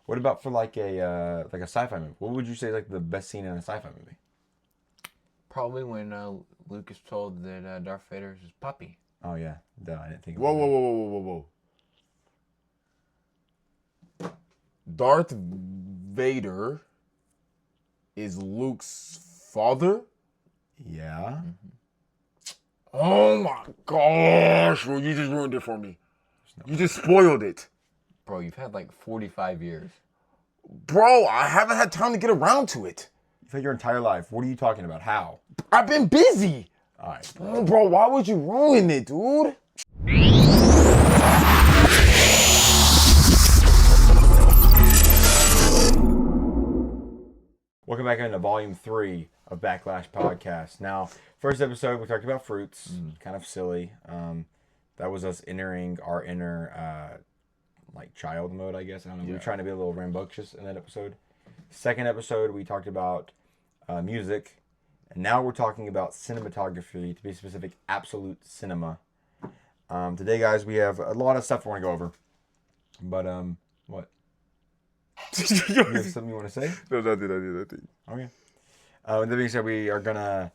What about for like a sci-fi movie? What would you say is like the best scene in a sci-fi movie? Probably when Luke is told that Darth Vader is his puppy. Oh yeah, duh, I didn't think. Whoa. Darth Vader is Luke's father? Yeah. Oh my gosh, bro, you just ruined it for me. You just spoiled it. Bro, you've had like 45 years. Bro, I haven't had time to get around to it. You've had your entire life. What are you talking about? How? I've been busy. All right. Bro, why would you ruin it, dude? Welcome back into Volume 3 of Backlash Podcast. Now, first episode, we talked about fruits. Kind of silly. That was us entering our inner, child mode, I guess. I don't know. We were trying to be a little rambunctious in that episode. Second episode, we talked about music. And now we're talking about cinematography, to be specific, absolute cinema. Today, guys, we have a lot of stuff we want to go over. But, what? You have something you want to say? No, nothing. Okay. With that being said, we're gonna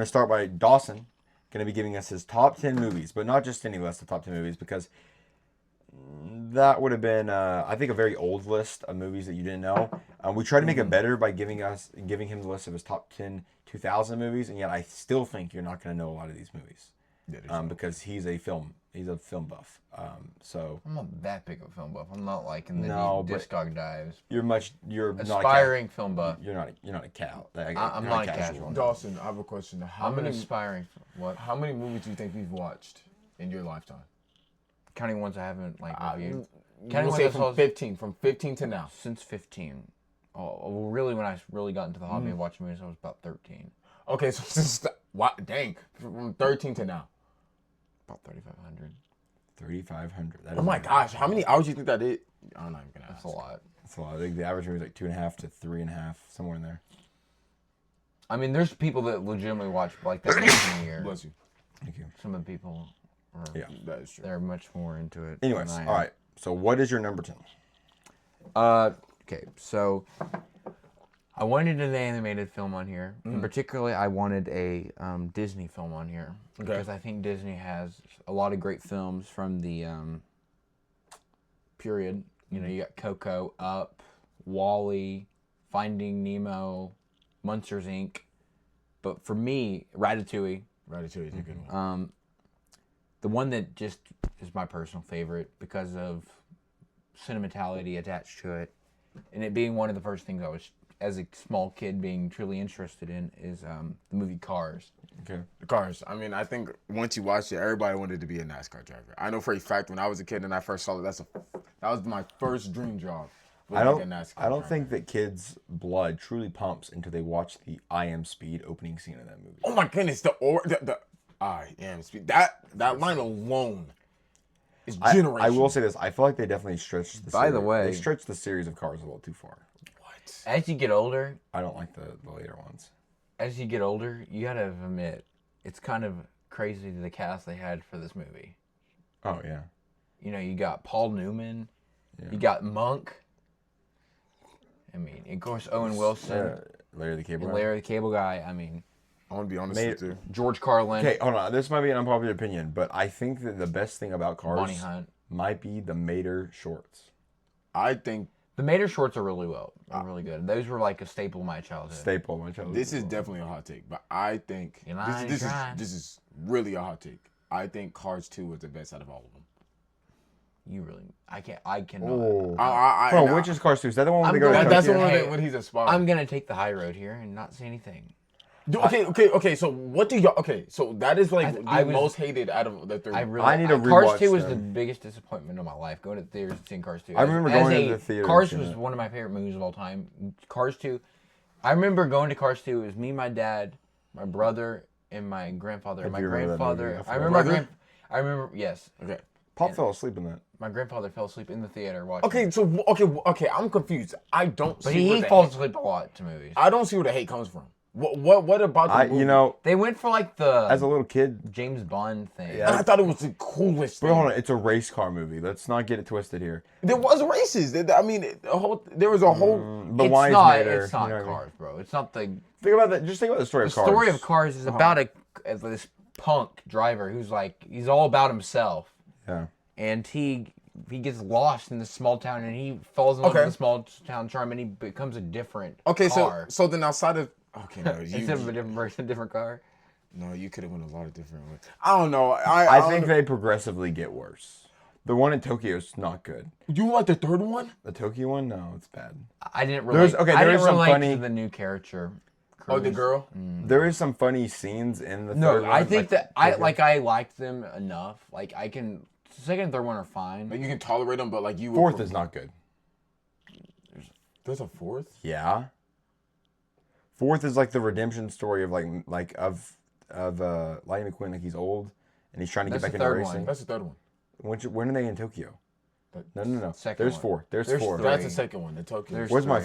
start by Dawson, gonna be giving us his top 10 movies, but not just any list of top 10 movies, because that would have been, I think, a very old list of movies that you didn't know. We tried to make it better by giving him the list of his top 10 2000 movies, and yet I still think you're not gonna know a lot of these movies, because he's a film buff. So I'm not that big of a film buff. I'm not like in the Discog dives. You're aspiring film buff. You're not a cat. I'm not a casual. Dawson, I have a question. I'm an aspiring. What? How many movies do you think we've watched in your lifetime? Counting ones I haven't reviewed. Counting ones from 15 to now. Since 15. Oh, well, really, when I really got into the hobby of watching movies, I was about 13. Okay, so since from 13 to now. About 3,500. 3,500. Oh my gosh, how many hours do you think that is? I'm not even gonna ask. That's a lot. That's a lot. I think the average movie is like 2.5 to 3.5, somewhere in there. I mean, there's people that legitimately watch like that once in a year. Bless you. Thank you. Some of the people are, That is true. they're much more into it. Anyways, all right. So what is your number 10? Okay, so I wanted an animated film on here. And particularly, I wanted a Disney film on here. Okay. Because I think Disney has a lot of great films from the period. You know, you got Coco, Up, Wall-E, Finding Nemo, Monsters, Inc. But for me, Ratatouille. Ratatouille is a good one. The one that just is my personal favorite because of sentimentality attached to it. And it being one of the first things I was, as a small kid, being truly interested in is the movie Cars. Okay. The Cars. I mean, I think once you watched it, everybody wanted to be a NASCAR driver. I know for a fact when I was a kid and I first saw it, that was my first dream job. I don't think that kids' blood truly pumps until they watch the I Am Speed opening scene of that movie. Oh my goodness, the I Am Speed. That line alone is generational. I will say this. I feel like they definitely stretched the By the way, they stretched the series of Cars a little too far. What? As you get older, I don't like the later ones. As you get older, you gotta admit, it's kind of crazy the cast they had for this movie. Oh, yeah. You know, you got Paul Newman, you got Monk. I mean, of course, Owen Wilson. Larry the Cable Guy. Larry the Cable Guy. I mean, I want to be honest with you. George Carlin. Okay, hold on. This might be an unpopular opinion, but I think that the best thing about Cars Bonnie Hunt. might be the Mater shorts. I think the Mater shorts are really good. Those were like a staple of my childhood. This is definitely a hot take, but I think this is really a hot take. I think Cars 2 was the best out of all of them. I cannot. Oh. Which is Cars 2? Is that the one where they go to That's the Tokyo? one when he's aspiring. I'm gonna take the high road here and not say anything. Okay. So what do y'all? Okay, so that is like the most hated out of the three. I need to rewatch Cars 2 was the biggest disappointment of my life. Going to the theaters and seeing Cars 2. I remember going to the theater. Cars was one of my favorite movies of all time. Cars 2. I remember going to Cars 2. It was me, my dad, my brother, and my grandfather. My grandfather. I remember. Yes. Okay. Pop fell asleep in that. My grandfather fell asleep in the theater watching. Okay. I'm confused. I don't. But he falls asleep a lot to movies. I don't see where the hate comes from. What about the movie? You know, They went for like the as a little kid, James Bond thing. Yeah. I thought it was the coolest but thing. hold on, it's a race car movie. Let's not get it twisted here. There was races. I mean, there was a whole. But It's why not. is Mater? It's not you know what I mean? Cars, bro. It's not the. Think about that. Just think about the story The of Cars. story of Cars is about this punk driver who's like he's all about himself, Yeah. and he gets lost in this small town, and he falls in love with the small town charm, and he becomes a different car. So then outside of no, Instead of a different person, different car. No, you could have went a lot of different ways. I don't know. I think they progressively get worse. The one in Tokyo is not good. You like the third one? The Tokyo one? No, it's bad. I didn't relate. I there didn't is some relate funny. to the new character. Oh, the girl? There is some funny scenes in the No, third one. I think that Tokyo. I liked them enough. Like I can. The second and third one are fine. Like you can tolerate them, but like you. Fourth is not good. There's a fourth? Yeah. Fourth is like the redemption story of Lightning McQueen. Like he's old and he's trying to That's get back the into third racing. one. That's the third one. When are they in Tokyo? No. Second There's one. four. There's There's four. three. That's the second one. The Tokyo. There's Where's my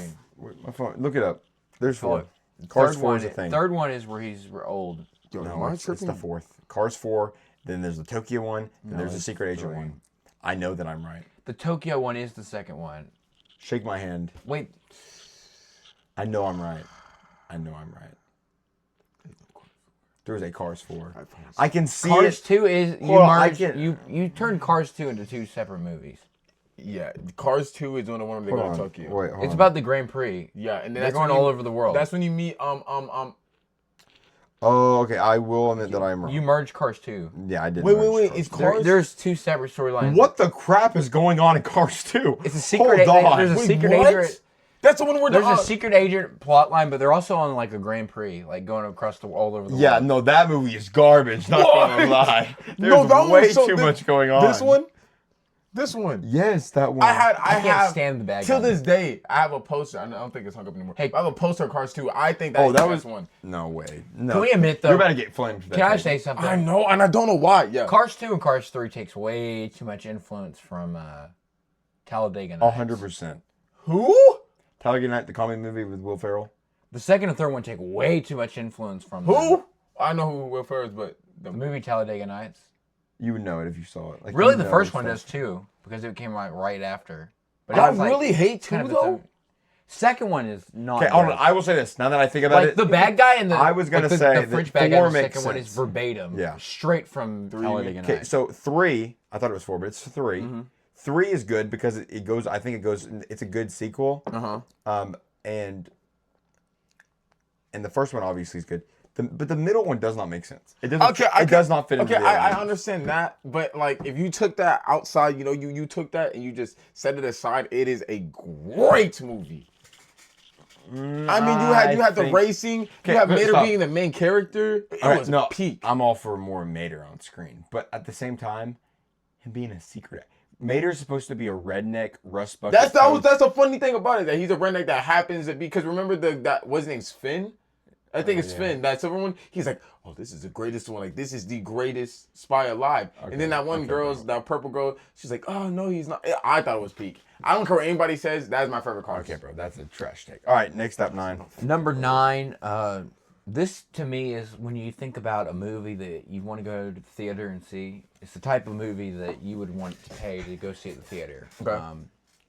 phone? Look it up. There's four. Cars 4 is a thing. Third one is where he's old. Yo, No, it's the fourth. Cars 4. Then there's the Tokyo one. Then there's the Secret Agent one. I know that I'm right. The Tokyo one is the second one. Shake my hand. Wait. I know I'm right. There's a Cars 4. I can see Cars it. 2 is you turned Cars 2 into two separate movies. Yeah, Cars 2 is when the one they go to Tokyo. Wait, hold It's on. about the Grand Prix. Yeah, and then They're going all over the world. That's when you meet Oh, okay. I will admit that I'm wrong. You merged Cars 2. Yeah, I did. Wait. merge Is Cars. Cars? There's two separate storylines. What the crap is going on in Cars 2? It's a secret. Hold on. There's a Wait, secret what? agent. That's the one where There's a secret agent plot line, but they're also on like a Grand Prix, like going across all over the Yeah, world. no, that movie is garbage. Not gonna lie. There's No, that way one's so- too much going on. This one. Yes, that one. I can't stand the bad Till guy. this day, I have a poster. I don't think it's hung up anymore. Hey. I have a poster of Cars 2. I think that's Oh, that the was best one. No way. No. Can we admit though? You're about to get flamed for that. Can I take. say something? I know, and I don't know why. Yeah. Cars 2 and Cars 3 takes way too much influence from Talladega Nights. 100%. Who? Talladega Night, the comedy movie with Will Ferrell. The second and third one take way too much influence from Who? I know who Will Ferrell is, but the movie Talladega Nights. You would know it if you saw it. Like, Really, you the know first it's one like- does too, because it came out right after. But I it was, like, really hate 2 kind of though. Second one is not. Okay, hold good. on. I will say this. Now that I think about Like it, the bad guy and the I was gonna like say the that French bad guy. 4 In the makes second one is sense. verbatim. Yeah. Straight from Talladega Okay, Nights. so 3, I thought it was 4, but it's 3. Mm-hmm. 3 is good because it goes. I think it goes. It's a good sequel. And the first one obviously is good. But the middle one does not make sense. It doesn't. It does not fit into Okay, the other I ones. understand that, but like if you took that outside, you took that and you just set it aside, it is a great movie. I mean, you had the racing, you have Mater stop. being the main character. It All right, was no, peak. I'm all for more Mater on screen, but at the same time, him being a secret. Mater's supposed to be a redneck, rust bucket. That's a funny thing about it, that he's a redneck that happens to be, because remember that what's his name's Finn? I think it's Finn. That silver one. He's like, oh, this is the greatest one. Like, this is the greatest spy alive. And then that one that purple girl, she's like, oh, no, he's not. I thought it was peak. I don't care what anybody says. That's my favorite car. Okay, bro, that's a trash take. All right, next up, 9. Number 9. This to me is when you think about a movie that you want to go to the theater and see. It's the type of movie that you would want to pay to go see at the theater. Okay.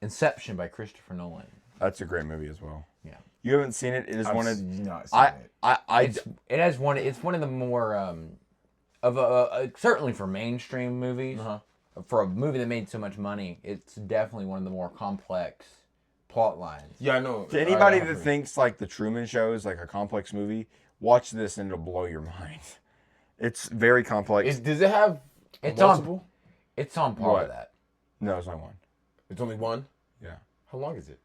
Inception by Christopher Nolan. That's a great movie as well. Yeah. You haven't seen it. It is one of. Not seen it. It's one of the more certainly for mainstream movies. For a movie that made so much money, it's definitely one of the more complex plot lines. Yeah, I know. To anybody that thinks like the Truman Show is like a complex movie, watch this and it'll blow your mind. It's very complex. Does it have It's multiple? It's on par What? with that. No, it's not one. It's only one? Yeah, How long is it?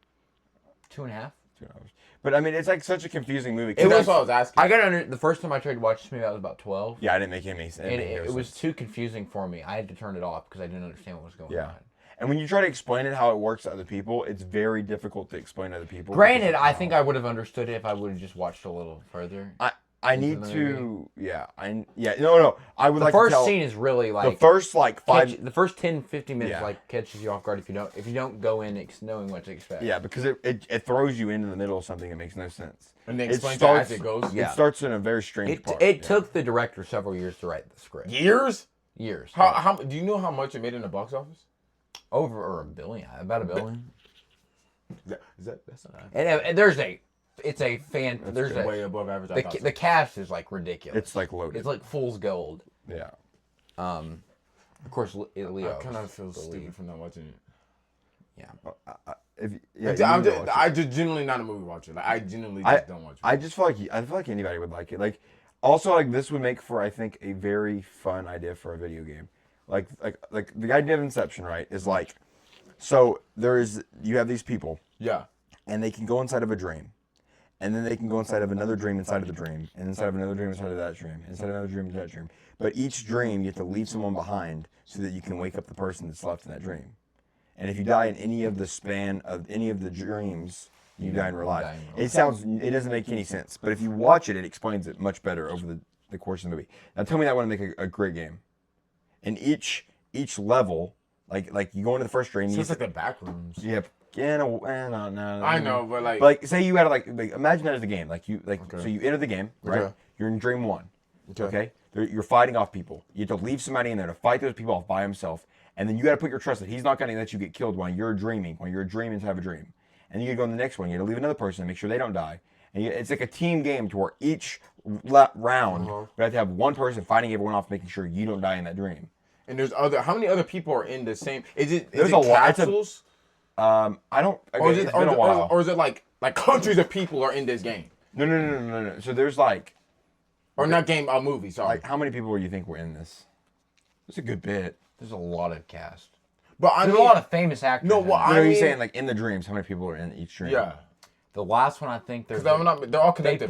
2.5. 2 hours. But I mean, it's like such a confusing movie. That's what I was asking. I got the first time I tried to watch this movie, I was about 12. Yeah, I didn't make any sense. And it was too confusing for me. I had to turn it off because I didn't understand what was going on. And when you try to explain it how it works to other people, it's very difficult to explain to other people. Granted, I think I would have understood it if I would have just watched a little further. I need to. Yeah. No. I would The like to first tell. scene is really like The first like 5. the first 10-15 minutes Yeah. like catches you off guard if you don't go in knowing what to expect. Yeah, because it throws you into the middle of something that makes no sense. And they It explain starts- as it goes. Yeah. It starts in a very strange part. It took the director several years to write the script. Years? Years. How do you know how much it made in the box office? Over $1 billion. About $1 billion. That's not And there's there's way above average. I thought so. the cast is like ridiculous. It's like loaded. It's like fool's gold. Yeah. Of course, Leo. I kind of feel stupid for not watching it. Yeah. I just genuinely not a movie watcher. Like I genuinely just don't watch. I just feel like anybody would like it. Like, also, like, this would make for, I think, a very fun idea for a video game. Like the idea of Inception, right? Is like, so you have these people, Yeah. and they can go inside of a dream, and then they can go inside of another dream inside of the dream, and inside of another dream inside of that dream, inside of another dream inside that dream. But each dream, you have to leave someone behind so that you can wake up the person that's left in that dream. And if you die in any of the span of any of the dreams, you die in real life. It doesn't make any sense. But if you watch it, it explains it much better over the course of the movie. Now tell me that wouldn't make a great game. And each level, like you go into the first dream. So it's like the back rooms. Yep. Yeah, no. I know, but like. But like, say you had like imagine that as a game. So you enter the game, right? Okay. You're in dream 1. Okay. You're fighting off people. You have to leave somebody in there to fight those people off by himself. And then you got to put your trust that he's not going to let you get killed while you're dreaming, while you're dreaming inside of a dream. And you got to go in the next one. You got to leave another person and make sure they don't die. And it's like a team game to where each round, we have to have one person fighting everyone off, making sure you don't die in that dream. And there's how many other people are in the same? Is it capsules? I don't. Or it's been a while. Or is it like countries of people are in this game? No. So there's like, or not game, a movie. Sorry. Like, how many people do you think were in this? It's a good bit. There's a lot of cast. But There's a lot of famous actors. No, well, I mean, saying like in the dreams, how many people are in each dream? Yeah. The last one, I think they're all connected.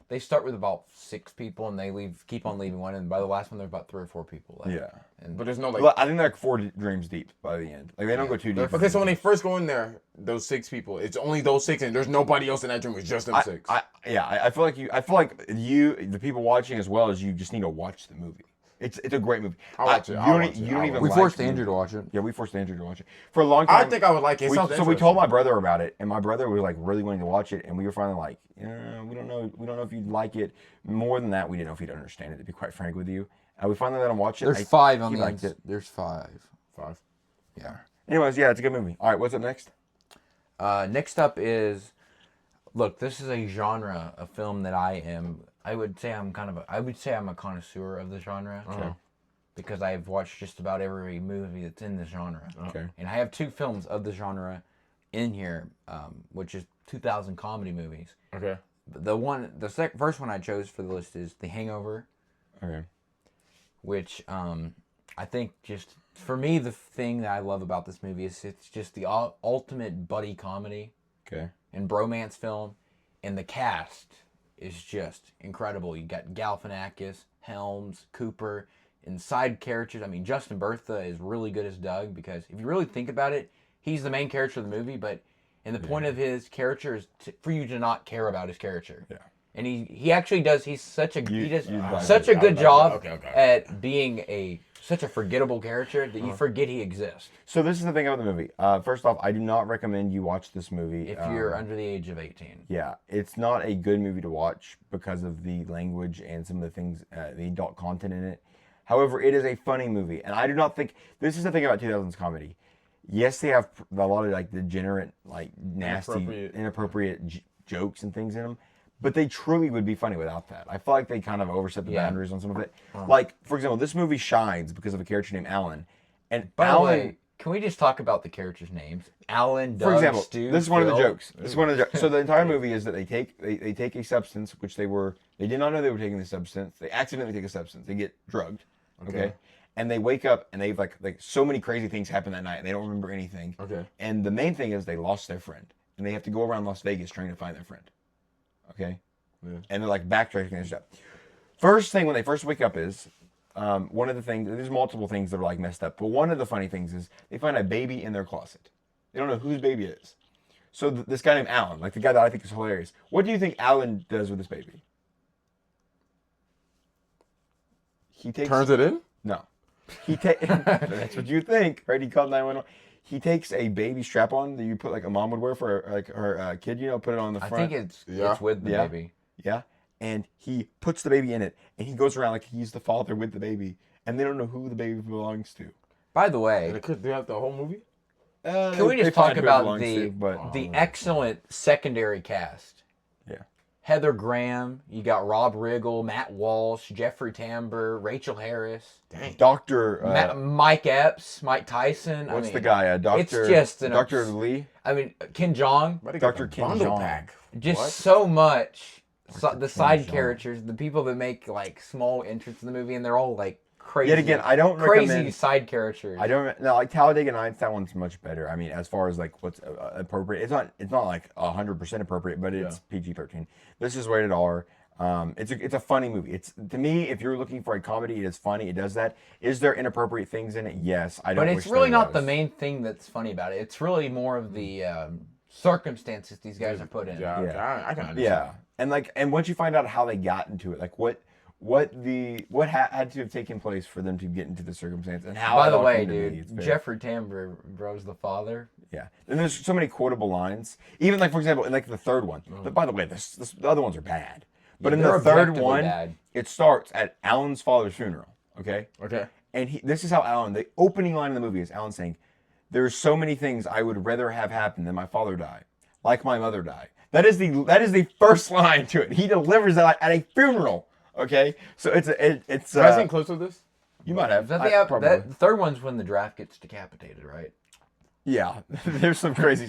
They start with about 6 people and they keep on leaving one, and by the last one there's about 3 or 4 people left. Yeah. But there's no like. Well, I think they're like 4 dreams deep by the end. Like they don't go too deep. Okay, so when they first go in there, those 6 people, it's only those 6, and there's nobody else in that dream. It's just them 6. I feel like the people watching as well as you just need to watch the movie. It's a great movie. I'll watch it. You don't even. We forced Andrew to watch it. Yeah, we forced Andrew to watch it for a long time. I think I would like it. So we told my brother about it, and my brother was like really wanting to watch it, and we were finally like, yeah, we don't know if you'd like it. More than that, we didn't know if he'd understand it. To be quite frank with you, we finally let him watch it. There's 5 on he the liked it. There's 5. 5. Yeah. Anyways, yeah, it's a good movie. All right, what's up next? Next up is, look, this is a genre of film that I would say I'm a connoisseur of the genre. Okay. Because I've watched just about every movie that's in the genre. Okay. And I have 2 films of the genre in here, which is 2000 comedy movies. Okay. First one I chose for the list is The Hangover. Okay. Which I think just for me the thing that I love about this movie is it's just the ultimate buddy comedy. Okay. And bromance film, and the cast is just incredible. You got Galifianakis, Helms, Cooper, and side characters. I mean, Justin Bertha is really good as Doug, because if you really think about it, he's the main character of the movie, and the point of his character is for you to not care about his character. Yeah. And he actually does. He does such a good job at being such a forgettable character that you forget he exists. So this is the thing about the movie. First off, I do not recommend you watch this movie if you're under the age of 18. Yeah, it's not a good movie to watch because of the language and some of the things, the adult content in it. However, it is a funny movie, and I do not think this is the thing about 2000s comedy. Yes, they have a lot of like degenerate, like nasty, inappropriate jokes and things in them, but they truly would be funny without that. I feel like they kind of overstep the boundaries on some of it. Like, for example, this movie shines because of a character named Alan. And by the way, can we just talk about the characters' names? Alan, Doug, for example, Stu, this is one of the jokes. This is one of the jokes. So the entire movie is that they take a substance, which they did not know they were taking the substance. They accidentally take a substance. They get drugged. Okay. And they wake up and they've like so many crazy things happen that night and they don't remember anything. Okay. And the main thing is they lost their friend and they have to go around Las Vegas trying to find their friend. Okay. Yeah. And they're like backtracking and stuff. First thing when they first wake up is one of the things. There's multiple things that are like messed up, but one of the funny things is they find a baby in their closet. They don't know whose baby it is. So this guy named Alan, like the guy that I think is hilarious. What do you think Alan does with this baby? he takes Turns it in? No. That's what you think, right? He called 911. He takes a baby strap-on that you put like a mom would wear for like her kid, put it on the front. I think it's with the baby. Yeah. And he puts the baby in it, and he goes around like he's the father with the baby, and they don't know who the baby belongs to. By the way, they could do that the whole movie? Can we just talk about the excellent secondary cast? Yeah. Heather Graham, you got Rob Riggle, Matt Walsh, Jeffrey Tambor, Rachel Harris. Dang. Dr. Mike Epps, Mike Tyson. What's the guy? Dr. It's just Dr. Lee? I mean, Ken Jeong. Dr. Ken Jeong. Just so much. The side characters, the people that make like small entrance in the movie, and they're all like crazy. Yet again, I don't crazy recommend side characters. I don't know. Like Talladega Nights, that one's much better. I mean, as far as like what's appropriate, it's not like 100% appropriate, but it's PG-13. This is rated R. It's a funny movie. It's, to me, if you're looking for a comedy, it is funny. It does that. Is there inappropriate things in it? Yes. I don't. But it's really not the main thing that's funny about it. It's really more of the circumstances these guys are put in. Yeah. I can understand. Yeah. And once you find out how they got into it, like what had to have taken place for them to get into the circumstance, and how. By the way, dude, Jeffrey Tambor was the father. Yeah, and there's so many quotable lines. Even like, for example, in like the third one. But by the way, the other ones are bad. But in the third one, it starts at Alan's father's funeral. Okay. Okay. And this is how Alan. The opening line of the movie is Alan saying, "There's so many things I would rather have happen than my father die, like my mother die." That is the first line to it. He delivers that at a funeral. Okay, so it's. Have I seen close to this? You might have. The third one's when the draft gets decapitated, right? Yeah, there's some crazy.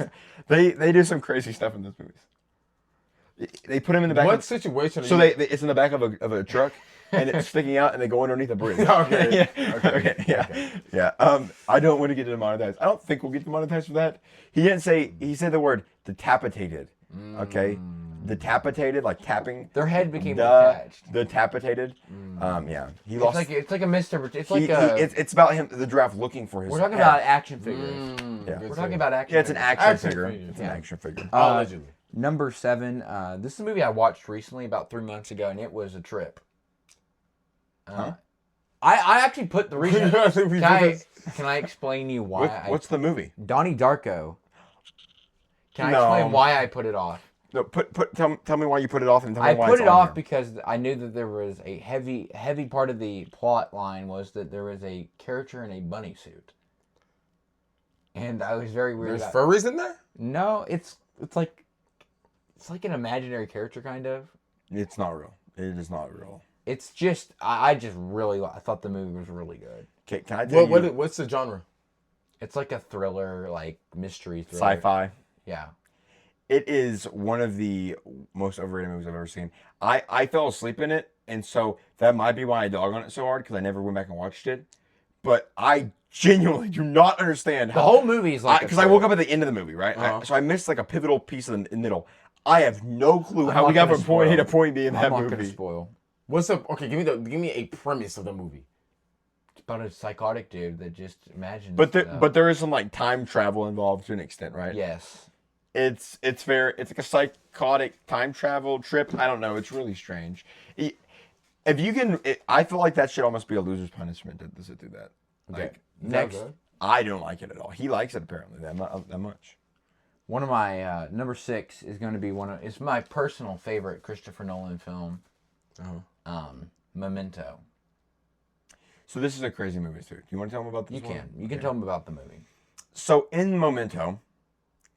They do some crazy stuff in those movies. They put him in the back. What situation? So it's in the back of a truck, and it's sticking out, and they go underneath a bridge. Okay. Yeah. I don't want to get demonetized. I don't think we'll get demonetized for that. He didn't say. He said the word decapitated. Okay. Decapitated, like tapping. Their head became attached. Decapitated. Yeah. He lost. It's like a Mr. It's about him. The draft looking for his. We're talking about action figures. Yeah. We're talking about action. Yeah, it's an action figure. It's an action figure. Allegedly. Number 7. This is a movie I watched recently, about 3 months ago, and it was a trip. I actually put the reason. Can I explain to you why? What's the movie? Donnie Darko. Can I explain why I put it off? No, tell me why you put it off, and tell me why I put it off because I knew that there was a heavy part of the plot line was that there was a character in a bunny suit, and I was very weird. There's furries in there? No, it's like an imaginary character kind of. It's not real. It is not real. It's just I thought the movie was really good. Okay, can I tell you? What's the genre? It's like a thriller, like mystery thriller. Sci-fi. Yeah. It is one of the most overrated movies I've ever seen. I fell asleep in it, and so that might be why I dog on it so hard, because I never went back and watched it. But I genuinely do not understand how... The whole movie is like... Because I woke up at the end of the movie, right? So I missed like a pivotal piece in the middle. I have no clue how we got from point A to point B in that movie. I'm not going to spoil. Okay, give me a premise of the movie. It's about a psychotic dude that just imagines... But there is some like time travel involved to an extent, right? Yes. It's like a psychotic time travel trip. I don't know. It's really strange. I feel like that should almost be a loser's punishment to sit through that. Okay. Like, Next. I don't like it at all. He likes it apparently that much. One of my number 6 is going to be it's my personal favorite Christopher Nolan film. Memento. So this is a crazy movie too. Do you want to tell me about this? You can tell me about the movie. So in Memento.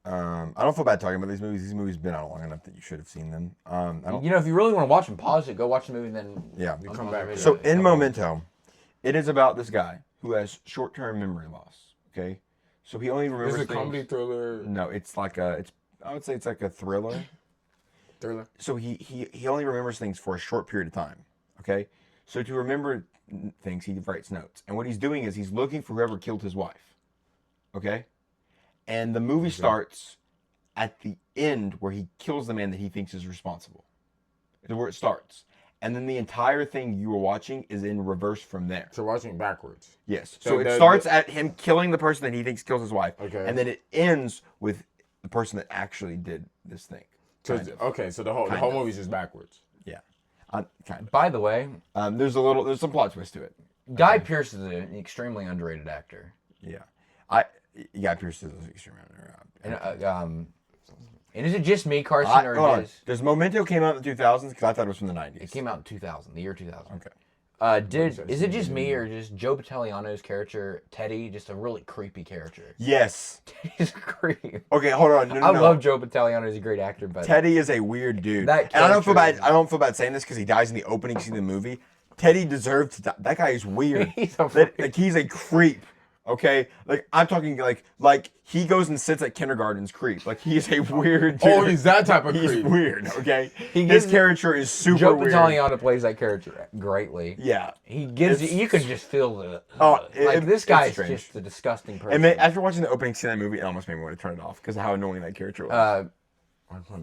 I don't feel bad talking about these movies. These movies have been out long enough that you should have seen them. If you really want to watch them, pause it, go watch the movie, then you come back. So in Memento, it is about this guy who has short-term memory loss. Okay, so he only remembers. Is it a comedy thriller? No, it's like I would say it's like a thriller. Thriller. So he only remembers things for a short period of time. Okay, so to remember things, he writes notes, and what he's doing is he's looking for whoever killed his wife. Okay. And the movie starts at the end where he kills the man that he thinks is responsible. It's where it starts. And then the entire thing you were watching is in reverse from there. So watching backwards. Yes. So it starts at him killing the person that he thinks kills his wife. Okay. And then it ends with the person that actually did this thing. So the whole movie is just backwards. Yeah. By the way, There's some plot twist to it. Guy Pearce is an extremely underrated actor. Yeah, Guy Pearce is extremely underrated. And is it just me, Carson, or does Memento came out in the 2000s? Because I thought it was from the 90s. It came out in 2000, the year 2000. Okay. Is it just me or just Joe Pantoliano's character Teddy just a really creepy character? Yes. Teddy's a creep. Okay, hold on. No. I love Joe Pantoliano. He's a great actor, but Teddy is a weird dude. And I don't feel bad saying this because he dies in the opening scene of the movie. Teddy deserved to die. That guy is weird. He's a creep. Okay, like I'm talking like he goes and sits at kindergarten's creep. Like he's a weird dude. Oh, he's that type of creep. He's weird. Okay, his character is super Joe weird. Pantoliano plays that character greatly. Yeah, he gives you can just feel this guy is just a disgusting person. And after watching the opening scene of that movie, it almost made me want to turn it off because of how annoying that character was.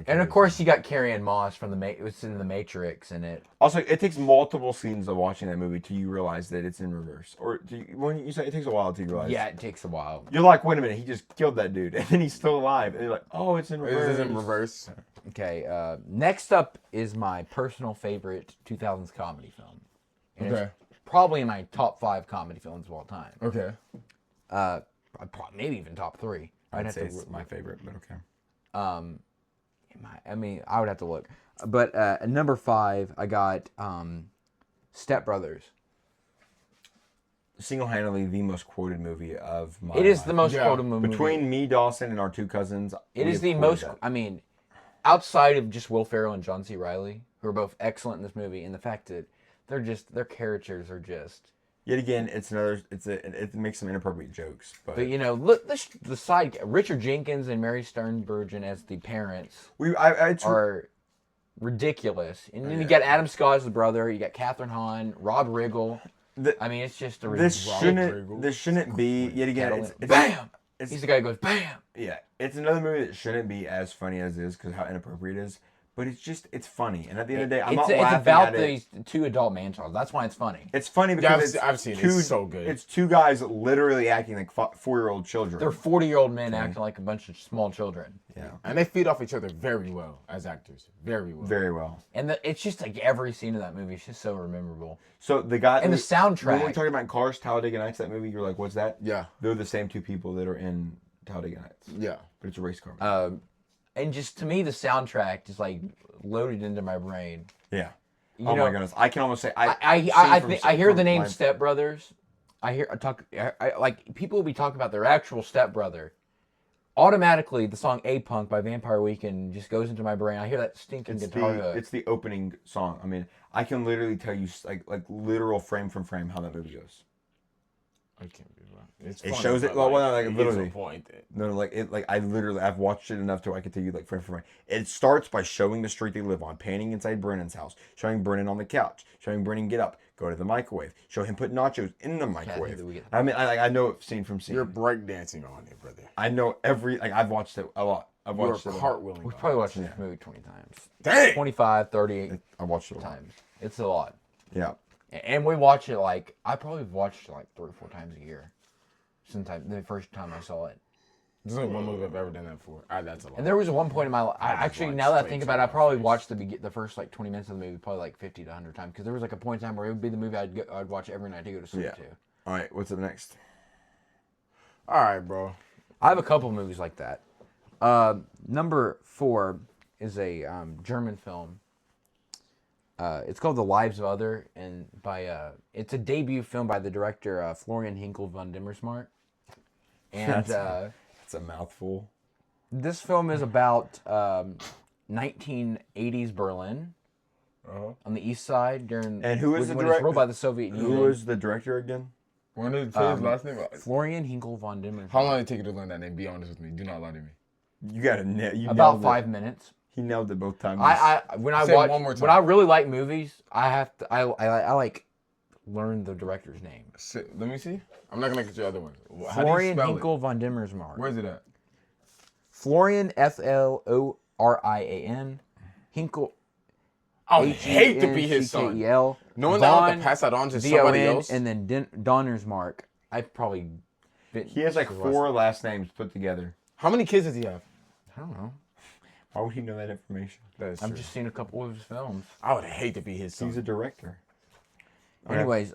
And of course, you got Carrie-Anne Moss from it was in The Matrix, and it. Also, it takes multiple scenes of watching that movie till you realize that it's in reverse. Or when you say it takes a while to realize. Yeah, it takes a while. You're like, wait a minute, he just killed that dude, and then he's still alive, and you're like, oh, it's in reverse. It is in reverse. Okay. Next up is my personal favorite 2000s comedy film. And it's probably in my top 5 comedy films of all time. Okay. Maybe even top 3. I'd say it's my favorite, but okay. I would have to look. But at number 5, I got Step Brothers. Single-handedly the most quoted movie of my life. It is the most quoted movie. Between me, Dawson, and our 2 cousins, it is the most... outside of just Will Ferrell and John C. Reilly, who are both excellent in this movie, and the fact that their characters are just... Yet again, it makes some inappropriate jokes. But look, the side... Richard Jenkins and Mary Steenburgen as the parents are ridiculous. And then you got Adam Scott as the brother, you got Kathryn Hahn, Rob Riggle. It's just a... This shouldn't be... Yet again, bam! He's the guy who goes, bam! Yeah, it's another movie that shouldn't be as funny as it is because how inappropriate it is. But it's funny. And at the end of the day, I'm not laughing at it. It's about these 2 adult man-childs. That's why it's funny. It's funny because I've seen it. It's so good. It's 2 guys literally acting like 4-year-old children. They're 40-year-old men acting like a bunch of small children. Yeah. And they feed off each other very well as actors. Very well. Very well. And it's just like every scene of that movie is just so memorable. So the guy... And the soundtrack... When we're talking about Cars, Talladega Nights, that movie, you're like, what's that? Yeah. They're the same 2 people that are in Talladega Nights. Yeah. But it's a race car movie. And just to me, the soundtrack just like loaded into my brain. Yeah. My goodness, I can almost say I hear the name Step Brothers. Like people will be talking about their actual stepbrother. Automatically, the song "A Punk" by Vampire Weekend just goes into my brain. I hear that stinking guitar hook. It's the opening song. I mean, I can literally tell you like literal frame from frame how that movie goes. I can't be wrong. It shows it. Literally. I've watched it enough to I can tell you like frame for frame. It starts by showing the street they live on, panning inside Brennan's house, showing Brennan on the couch, showing Brennan get up, go to the microwave, show him put nachos in the microwave. I mean, I know it scene from scene. You're breakdancing on it, brother. I know I've watched it a lot. I've watched it cartwheeling. We've probably watched this movie 20 times. Dang. 25, 38 I watched it a lot. times. It's a lot. Yeah. And we watch it I probably watched it 3 or 4 times a year. Since the first time I saw it. There's only one movie I've ever done that for. That's a lot. And there was one point in my life. Actually, now that I think about it, I probably watched the first 20 minutes of the movie probably 50 to 100 times because there was a point in time where it would be the movie I'd watch every night to go to sleep to. All right, what's the next? All right, bro. I have a couple movies like that. Number 4 is a German film. It's called The Lives of Other, and it's a debut film by the director Florian Hinkel von Dimmersmark. And it's a mouthful. This film is about 1980s Berlin on the east side during and who is the when director? It's ruled by the Soviet Union. Who is the director again? Want to say his last name? Florian Hinkel von Dimmersmark. How long did it take you to learn that name? Be honest with me. Do not lie to me. You got to about 5 minutes. He nailed it both times. When I really like movies, I learn the director's name. Let me see. I'm not gonna get your other one. Florian Hinkel von Dimmersmark. Where's it at? Florian Florian Hinkel. I would hate to be his son. Knowing that I have to pass that on to somebody else. And then Donnersmark. He has 4 last names put together. How many kids does he have? I don't know. Why would he know that information? That's I've true. just seen a couple of his films. I would hate to be his son. He's a director. Anyways,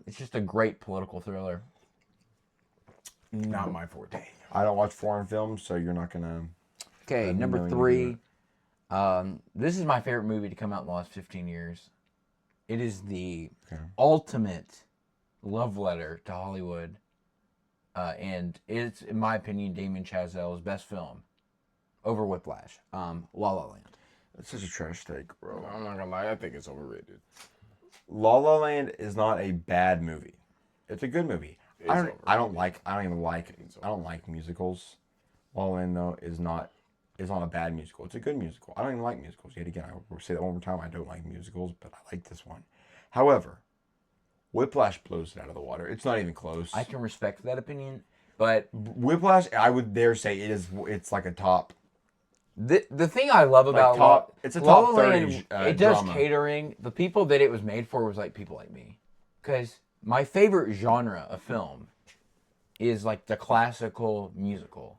it's just a great political thriller. Not my forte. I don't watch foreign films, so you're not gonna. Okay, number knowing 3. This is my favorite movie to come out in the last 15 years. It is the ultimate love letter to Hollywood. And it's, in my opinion, Damien Chazelle's best film. Over Whiplash. La La Land. That's such a trash take, bro. I'm not gonna lie, I think it's overrated. La La Land is not a bad movie. It's a good movie. I don't like musicals. La La Land though is not a bad musical. It's a good musical. I don't even like musicals. Yet again, I will say that one more time. I don't like musicals, but I like this one. However, Whiplash blows it out of the water. It's not even close. I can respect that opinion, but Whiplash, I would dare say it's like a top. the thing I love about it's a La top La Land, 30 it does drama. catering. The people that it was made for was like people like me, because my favorite genre of film is like the classical musical.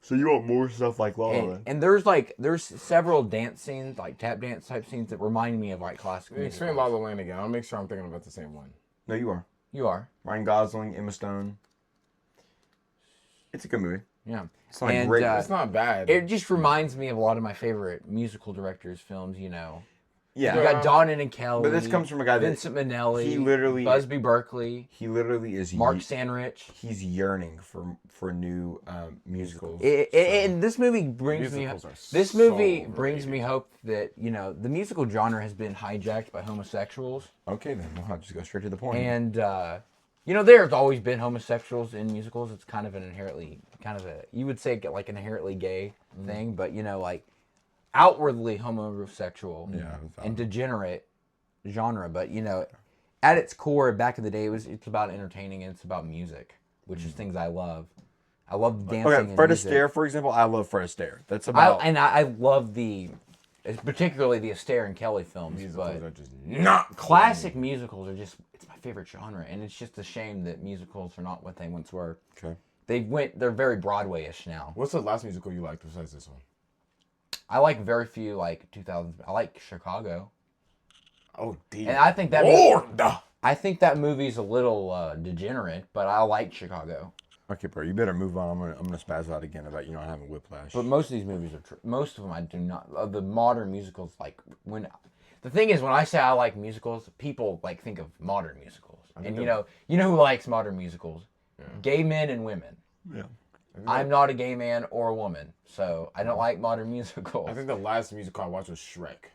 So you want more stuff like La La Land? And there's several dance scenes, like tap dance type scenes, that remind me of like classical music. Explain La La Land again. I'll make sure I'm thinking about the same one. No, you are. You are. Ryan Gosling, Emma Stone. It's a good movie. Yeah. It's not great. It's not bad. It just reminds me of a lot of my favorite musical directors' films, Yeah. You got Donnan and Kelly. But this comes from a guy that Vincent Minnelli. he literally- Busby Berkeley. He literally is. Mark Sandrich. He's yearning for new musicals. And this movie brings me Musicals are this so movie brings overrated. me hope that the musical genre has been hijacked by homosexuals, Okay, then we'll just go straight to the point. and there's always been homosexuals in musicals. It's kind of an inherently you would say like an inherently gay thing, but like outwardly homosexual and degenerate genre, but at its core, back in the day, it's about entertaining and it's about music, which is things I love. I love dancing. Okay, and Fred music. Astaire, for example, I love Fred Astaire. That's about. I love particularly the Astaire and Kelly films, Musicals but are just not classic musicals are it's my favorite genre, and it's just a shame that musicals are not what they once were. Okay. They're very Broadway-ish now. What's the last musical you liked besides this one? I like very few 2000s. I like Chicago. Oh, dear. And I think that Lord! I think that movie's a little degenerate, but I like Chicago. Okay, bro, you better move on. I'm gonna spaz out again about not having Whiplash. But most of these movies are most of them I do not. Of the modern musicals, the thing is, when I say I like musicals, people think of modern musicals, and you know who likes modern musicals? Yeah. Gay men and women. Yeah. I'm not a gay man or a woman, so I don't like modern musicals. I think the last musical I watched was Shrek.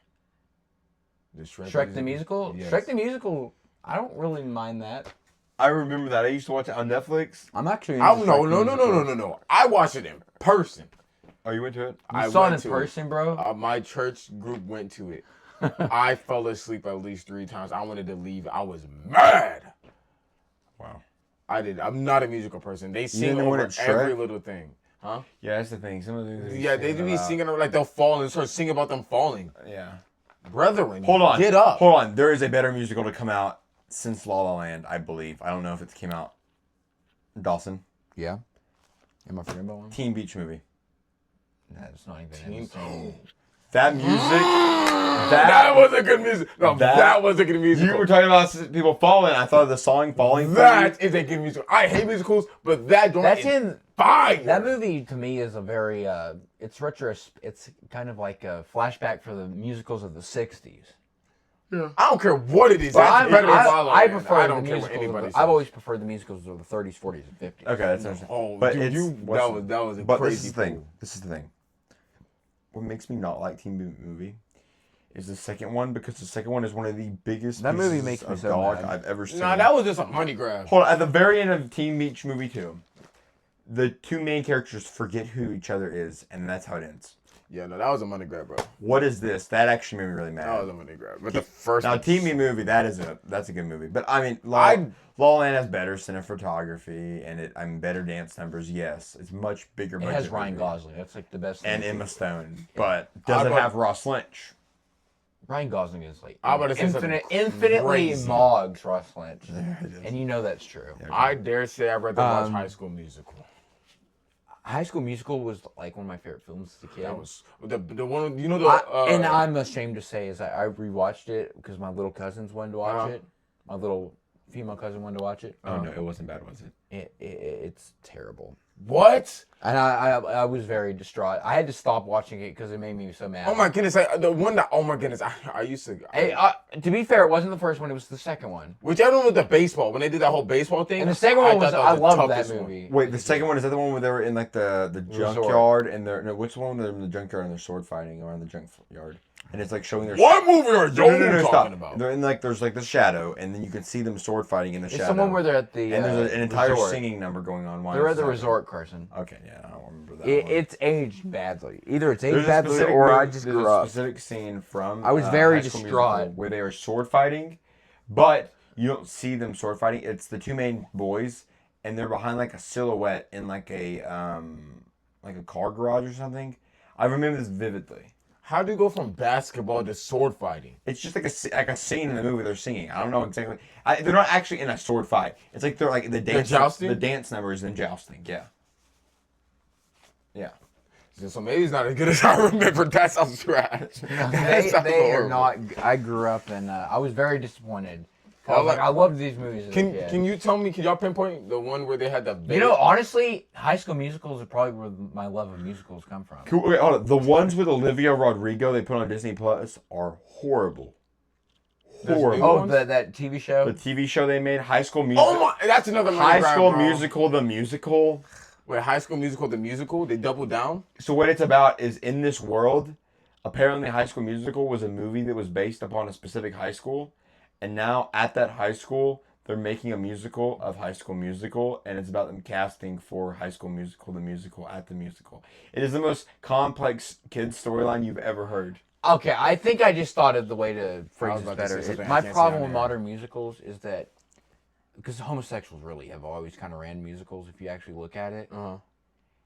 Shrek the musical? Yes. Shrek the musical, I don't really mind that. I remember that. I used to watch it on Netflix. I'm actually No. I watched it in person. Oh, you went to it? You saw it in person, bro? My church group went to it. I fell asleep at least 3 times. I wanted to leave. I was mad. Wow. I did. I'm not a musical person. They sing didn't over want it every Shrek? little thing. Huh? Yeah, that's the thing. Some of the things. Yeah, they do be singing like they'll fall and start singing about them falling. Yeah. Brethren, Hold on. get up. Hold on. There is a better musical to come out since La La Land, I believe. I don't know if it came out. Dawson. Yeah. Am I forgetting about one? Teen Beach Movie. That's not even in the same. That music. That was a good music. No, that was a good musical. You were talking about people falling. I thought of the song Falling. That is a good musical. I hate musicals, but that don't. That's in fire. That movie to me is a very it's kind of like a flashback for the musicals of the 60s. Yeah. I don't care what it is. But That's better than La La I Land. prefer I the don't care what musicals. anybody says. I've always preferred the musicals of the 30s, 40s, and 50s. Okay, that's interesting. Oh, but dude, it's, that was a but crazy this is the thing. This is the thing. What makes me not like Teen Beach Movie is the second one, because the second one is one of the biggest That movie pieces makes me of so dog mad. I've ever seen. Nah, that was just a money grab. Hold on, at the very end of Teen Beach Movie 2, the two main characters forget who each other is, and that's how it ends. Yeah, no, that was a money grab, bro. What is this? That actually made me really That mad. was a money grab. But the first Now, one, Teen Beach Movie, that's a good movie. But I mean, La La Land has better cinematography and better dance numbers. Yes, it's much bigger. It has Ryan Gosling. That's like the best thing. and Emma Stone, but doesn't have Ross Lynch. Ryan Gosling is like I'm about to say something infinitely crazy. mogs Ross Lynch. There it is. And you know that's true. I dare say I'd rather watch High School Musical. High School Musical was like one of my favorite films as a kid. That was the one. You know the. And I'm ashamed to say is I rewatched it because my little cousins wanted to watch it. My little female cousin wanted to watch it. Oh no, it wasn't bad, was it? It's terrible. What? And I was very distraught. I had to stop watching it because it made me so mad. Oh my goodness! The one that. Oh my goodness! I used to. To be fair, it wasn't the first one. It was the second one. Whichever one with the baseball, when they did that whole baseball thing. And the second one was I loved that one. movie. Wait, the second one, is that the one where they were in like the junkyard and they're which one? They're in the junkyard and they're sword fighting around the junkyard. And it's like showing their. What movie are you talking about? They're in like there's like the shadow, and then you can see them sword fighting in the shadow. It's the one where they're at the and there's an entire resort. singing number going on. They're at the resort, Carson. Okay, yeah, I don't remember that. It's aged badly. Either it's aged badly or I just grew up. There's a specific scene from I was very High School distraught Musical where they are sword fighting, but you don't see them sword fighting. It's the two main boys, and they're behind like a silhouette in like a car garage or something. I remember this vividly. How do you go from basketball to sword fighting? It's just like a scene in the movie they're singing. I don't know exactly. They're not actually in a sword fight. It's like they're like the dance. Jousting? The dance number is in jousting. Yeah. Yeah. So maybe it's not as good as I remember. That sounds trash. They are not. I grew up and I was very disappointed. I loved these movies. Can you tell me? Can y'all pinpoint the one where they had the? You know, honestly, High School Musicals are probably where my love of musicals come from. Cool. Okay, hold on. The ones with Olivia Rodrigo they put on Disney Plus are horrible. Horrible. Oh, that TV show. The TV show they made, High School Musical. Oh my! That's another High School bro. Musical, the musical. Wait, High School Musical, the musical? They doubled down? So what it's about is in this world, apparently High School Musical was a movie that was based upon a specific high school. And now at that high school, they're making a musical of High School Musical. And it's about them casting for High School Musical, the musical at the musical. It is the most complex kids storyline you've ever heard. Okay, I think I just thought of the way to phrase this better. My problem with modern musicals is that because homosexuals really have always kind of ran musicals, if you actually look at it,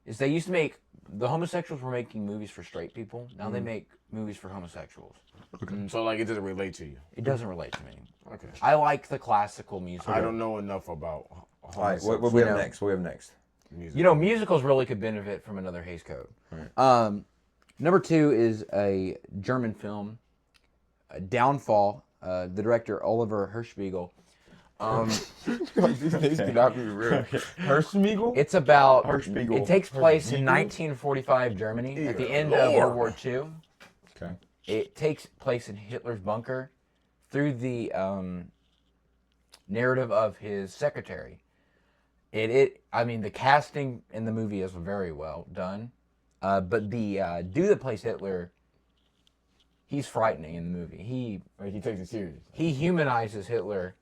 is they used to make, the homosexuals were making movies for straight people. Now they make movies for homosexuals. Okay. So, like, it doesn't relate to you? It doesn't relate to me. Okay. I like the classical musical. I don't know enough about All right, what we have next? What we have next? Music. You know, musicals really could benefit from another Hays Code. Right. Number 2 is a German film, Downfall. The director, Oliver Hirschbiegel. These names cannot be real. Hirschbiegel? It's about. Hirschbiegel. It takes place in 1945 Germany at the end of World War II. Okay. It takes place in Hitler's bunker through the narrative of his secretary. I mean, the casting in the movie is very well done. But the dude that plays Hitler, he's frightening in the movie. He takes it serious. He humanizes Hitler,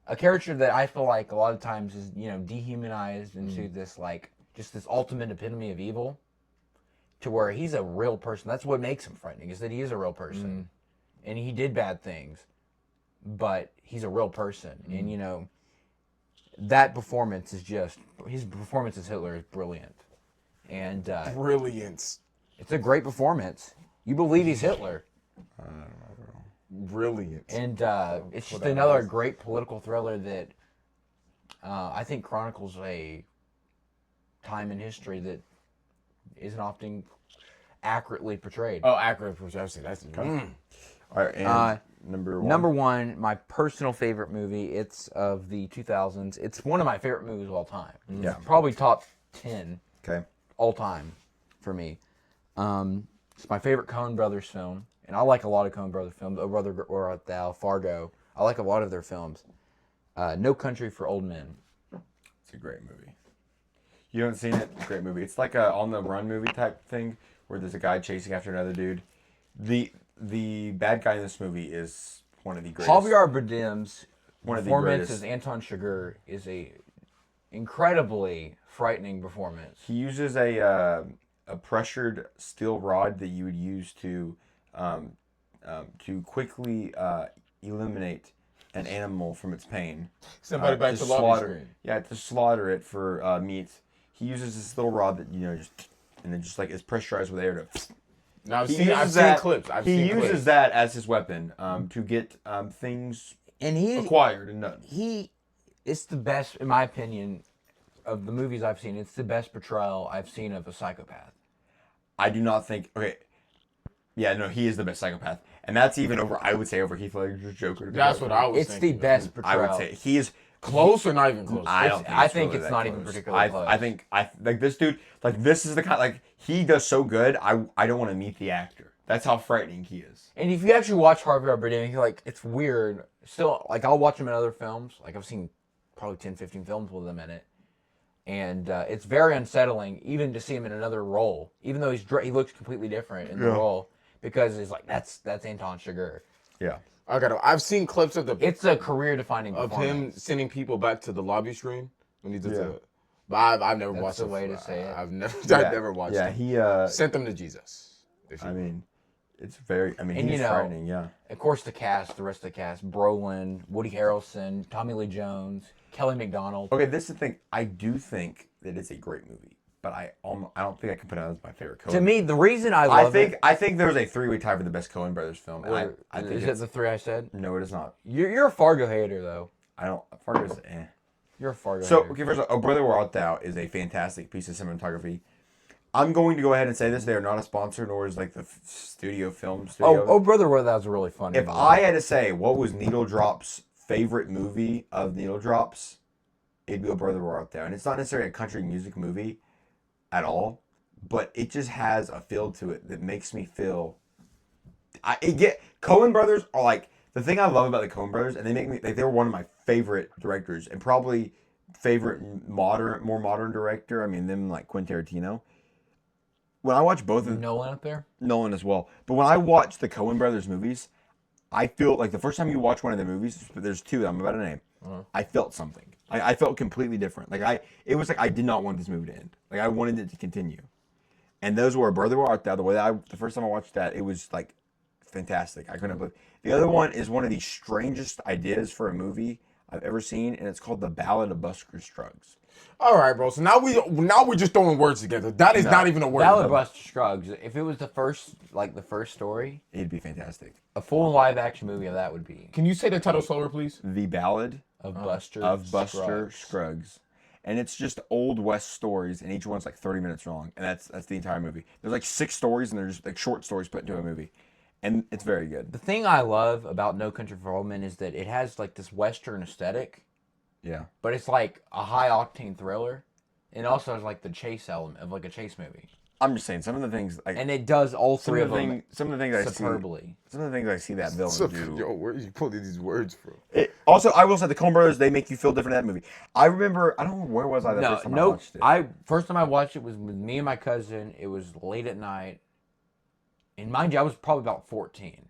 a character that I feel like a lot of times is, dehumanized into this, like, just this ultimate epitome of evil, to where he's a real person. That's what makes him frightening, is that he is a real person. And he did bad things, but he's a real person. And, that performance is just, his performance as Hitler is brilliant. And Brilliance. It's a great performance. You believe he's Hitler. I don't know, bro. Brilliant. And it's just another great political thriller that I think chronicles a time in history that isn't often accurately portrayed. Oh, accurately portrayed. That's All right, and number 1. Number 1, my personal favorite movie. It's of the 2000s. It's one of my favorite movies of all time. Yeah. Probably top 10 Okay. all time for me. It's my favorite Coen Brothers film. And I like a lot of Coen Brothers films. Oh Brother, Where Art Thou, Fargo. I like a lot of their films. No Country for Old Men. It's a great movie. You haven't seen it? Great movie. It's like a on the run movie type thing where there's a guy chasing after another dude. The bad guy in this movie is one of the greatest. Javier Bardem's performance as greatest. Anton Chigurh is a incredibly frightening performance. He uses a pressured steel rod that you would use to quickly eliminate an animal from its pain. Somebody back to slaughter. Yeah, to slaughter it for meat. He uses this little rod that and it just like is pressurized with air to. Now I've seen clips. He uses that as his weapon to get things and acquired and done. It's the best, in my opinion. of the movies I've seen, it's the best portrayal I've seen of a psychopath. I do not think. Okay. Yeah, no, he is the best psychopath, and that's even over. I would say over Heath Ledger's Joker. That's what I was. It's the best portrayal. I would say he is close or not even close. I think it's not even particularly close. I think like this dude. Like this is the kind. Like he does so good. I don't want to meet the actor. That's how frightening he is. And if you actually watch Harvey Arbiter, like it's weird. Still, like I'll watch him in other films. Like I've seen probably 10, 15 films with him in it. And it's very unsettling even to see him in another role. Even though he looks completely different in the role. Because it's like, that's Anton Chigurh. Yeah. I've seen clips of It's a career-defining of him sending people back to the lobby screen when he does it. But I've never watched it. That's the way to say it. I've never watched it. Yeah, he sent them to Jesus. I mean, it's very. I mean, and he's frightening. Yeah. Of course, the rest of the cast: Brolin, Woody Harrelson, Tommy Lee Jones, Kelly MacDonald. Okay, this is the thing. I do think that it's a great movie, but I don't think I can put it as my favorite Coen. To me, the reason I think there's a 3-way tie for the best Coen Brothers film. And I think is it the 3 I said? No, it is not. You're a Fargo hater, though. I don't. Fargo's You're a Fargo So, hater. okay, first of all, Oh Brother Where Art Thou is a fantastic piece of cinematography. I'm going to go ahead and say this. They are not a sponsor, nor is like the film studio. Oh, Brother Where Thou's a really fun If movie. I had to say what was Needle Drop's favorite movie of Needle Drops, it'd be Oh Brother Where Art Thou. And it's not necessarily a country music movie at all, but it just has a feel to it that makes me feel... Coen Brothers are like... The thing I love about the Coen Brothers, and they make me... Like, they're one of my favorite directors, and probably favorite more modern director. I mean, them like Quentin Tarantino. When I watch both of Nolan up there? Nolan as well. But when I watch the Coen Brothers movies, I feel like the first time you watch one of their movies, there's two that I'm about to name, I felt something. I felt completely different. It was like I did not want this movie to end. Like I wanted it to continue. And those were Brother Where Art Thou. The first time I watched that, it was like fantastic. I couldn't believe. The other one is one of the strangest ideas for a movie I've ever seen, and it's called The Ballad of Buster Scruggs. All right, bro. So now we're just throwing words together. That is not even a word. Ballad of Buster Scruggs. If it was the first story, It'd be fantastic. a full live action movie of that would be Can you say the title slower, please? The Ballad of Buster Scruggs. And it's just Old West stories, and each one's like 30 minutes long, and that's the entire movie. There's like 6 stories, and there's like short stories put into a movie, and it's very good. The thing I love about No Country for Old Men is that it has like this Western aesthetic, Yeah. but it's like a high octane thriller, and also has like the chase element of like a chase movie. I'm just saying some of the things like And it does all three of them some of the things superbly. Some of the things I see that villain do. Yo, where are you pulling these words from? Also, I will say the Coen Brothers, they make you feel different in that movie. I remember, I don't know where was I the first time I watched it. First time I watched it was with me and my cousin. It was late at night, and mind you, I was probably about 14.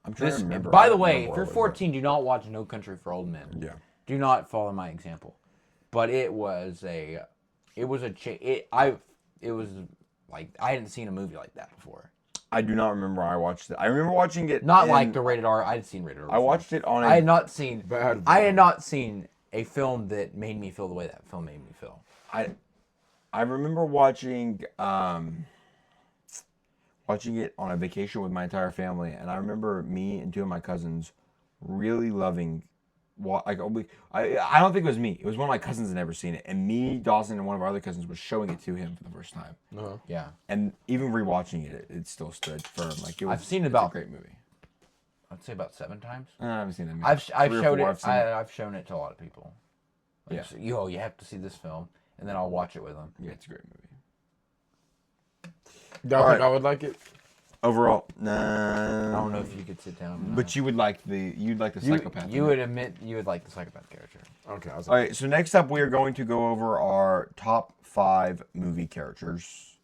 I'm trying to remember. By the way, if you're 14, do not watch No Country for Old Men. Yeah. Do not follow my example. But it was like I hadn't seen a movie like that before. I do not remember I watched it. I remember watching it. Not like the rated R. I had seen rated R. I watched it on I had not seen. Bad. I had not seen a film that made me feel the way that film made me feel. I remember watching it on a vacation with my entire family, and I remember me and 2 of my cousins really loving. I don't think it was me. It was one of my cousins that never seen it, and me, Dawson, and one of our other cousins was showing it to him for the first time. Yeah. And even rewatching it, it still stood firm. Like I've seen about a great movie. I'd say about 7 times. I haven't seen that movie. I've shown it to a lot of people. Like, Yeah. so, you have to see this film, and then I'll watch it with them. Yeah, it's a great movie. Y'all think I would like it? Overall, I don't know if you could sit down. But you'd like the psychopath. You would admit you would like the psychopath character. Okay. All right. So next up, we are going to go over our top 5 movie characters.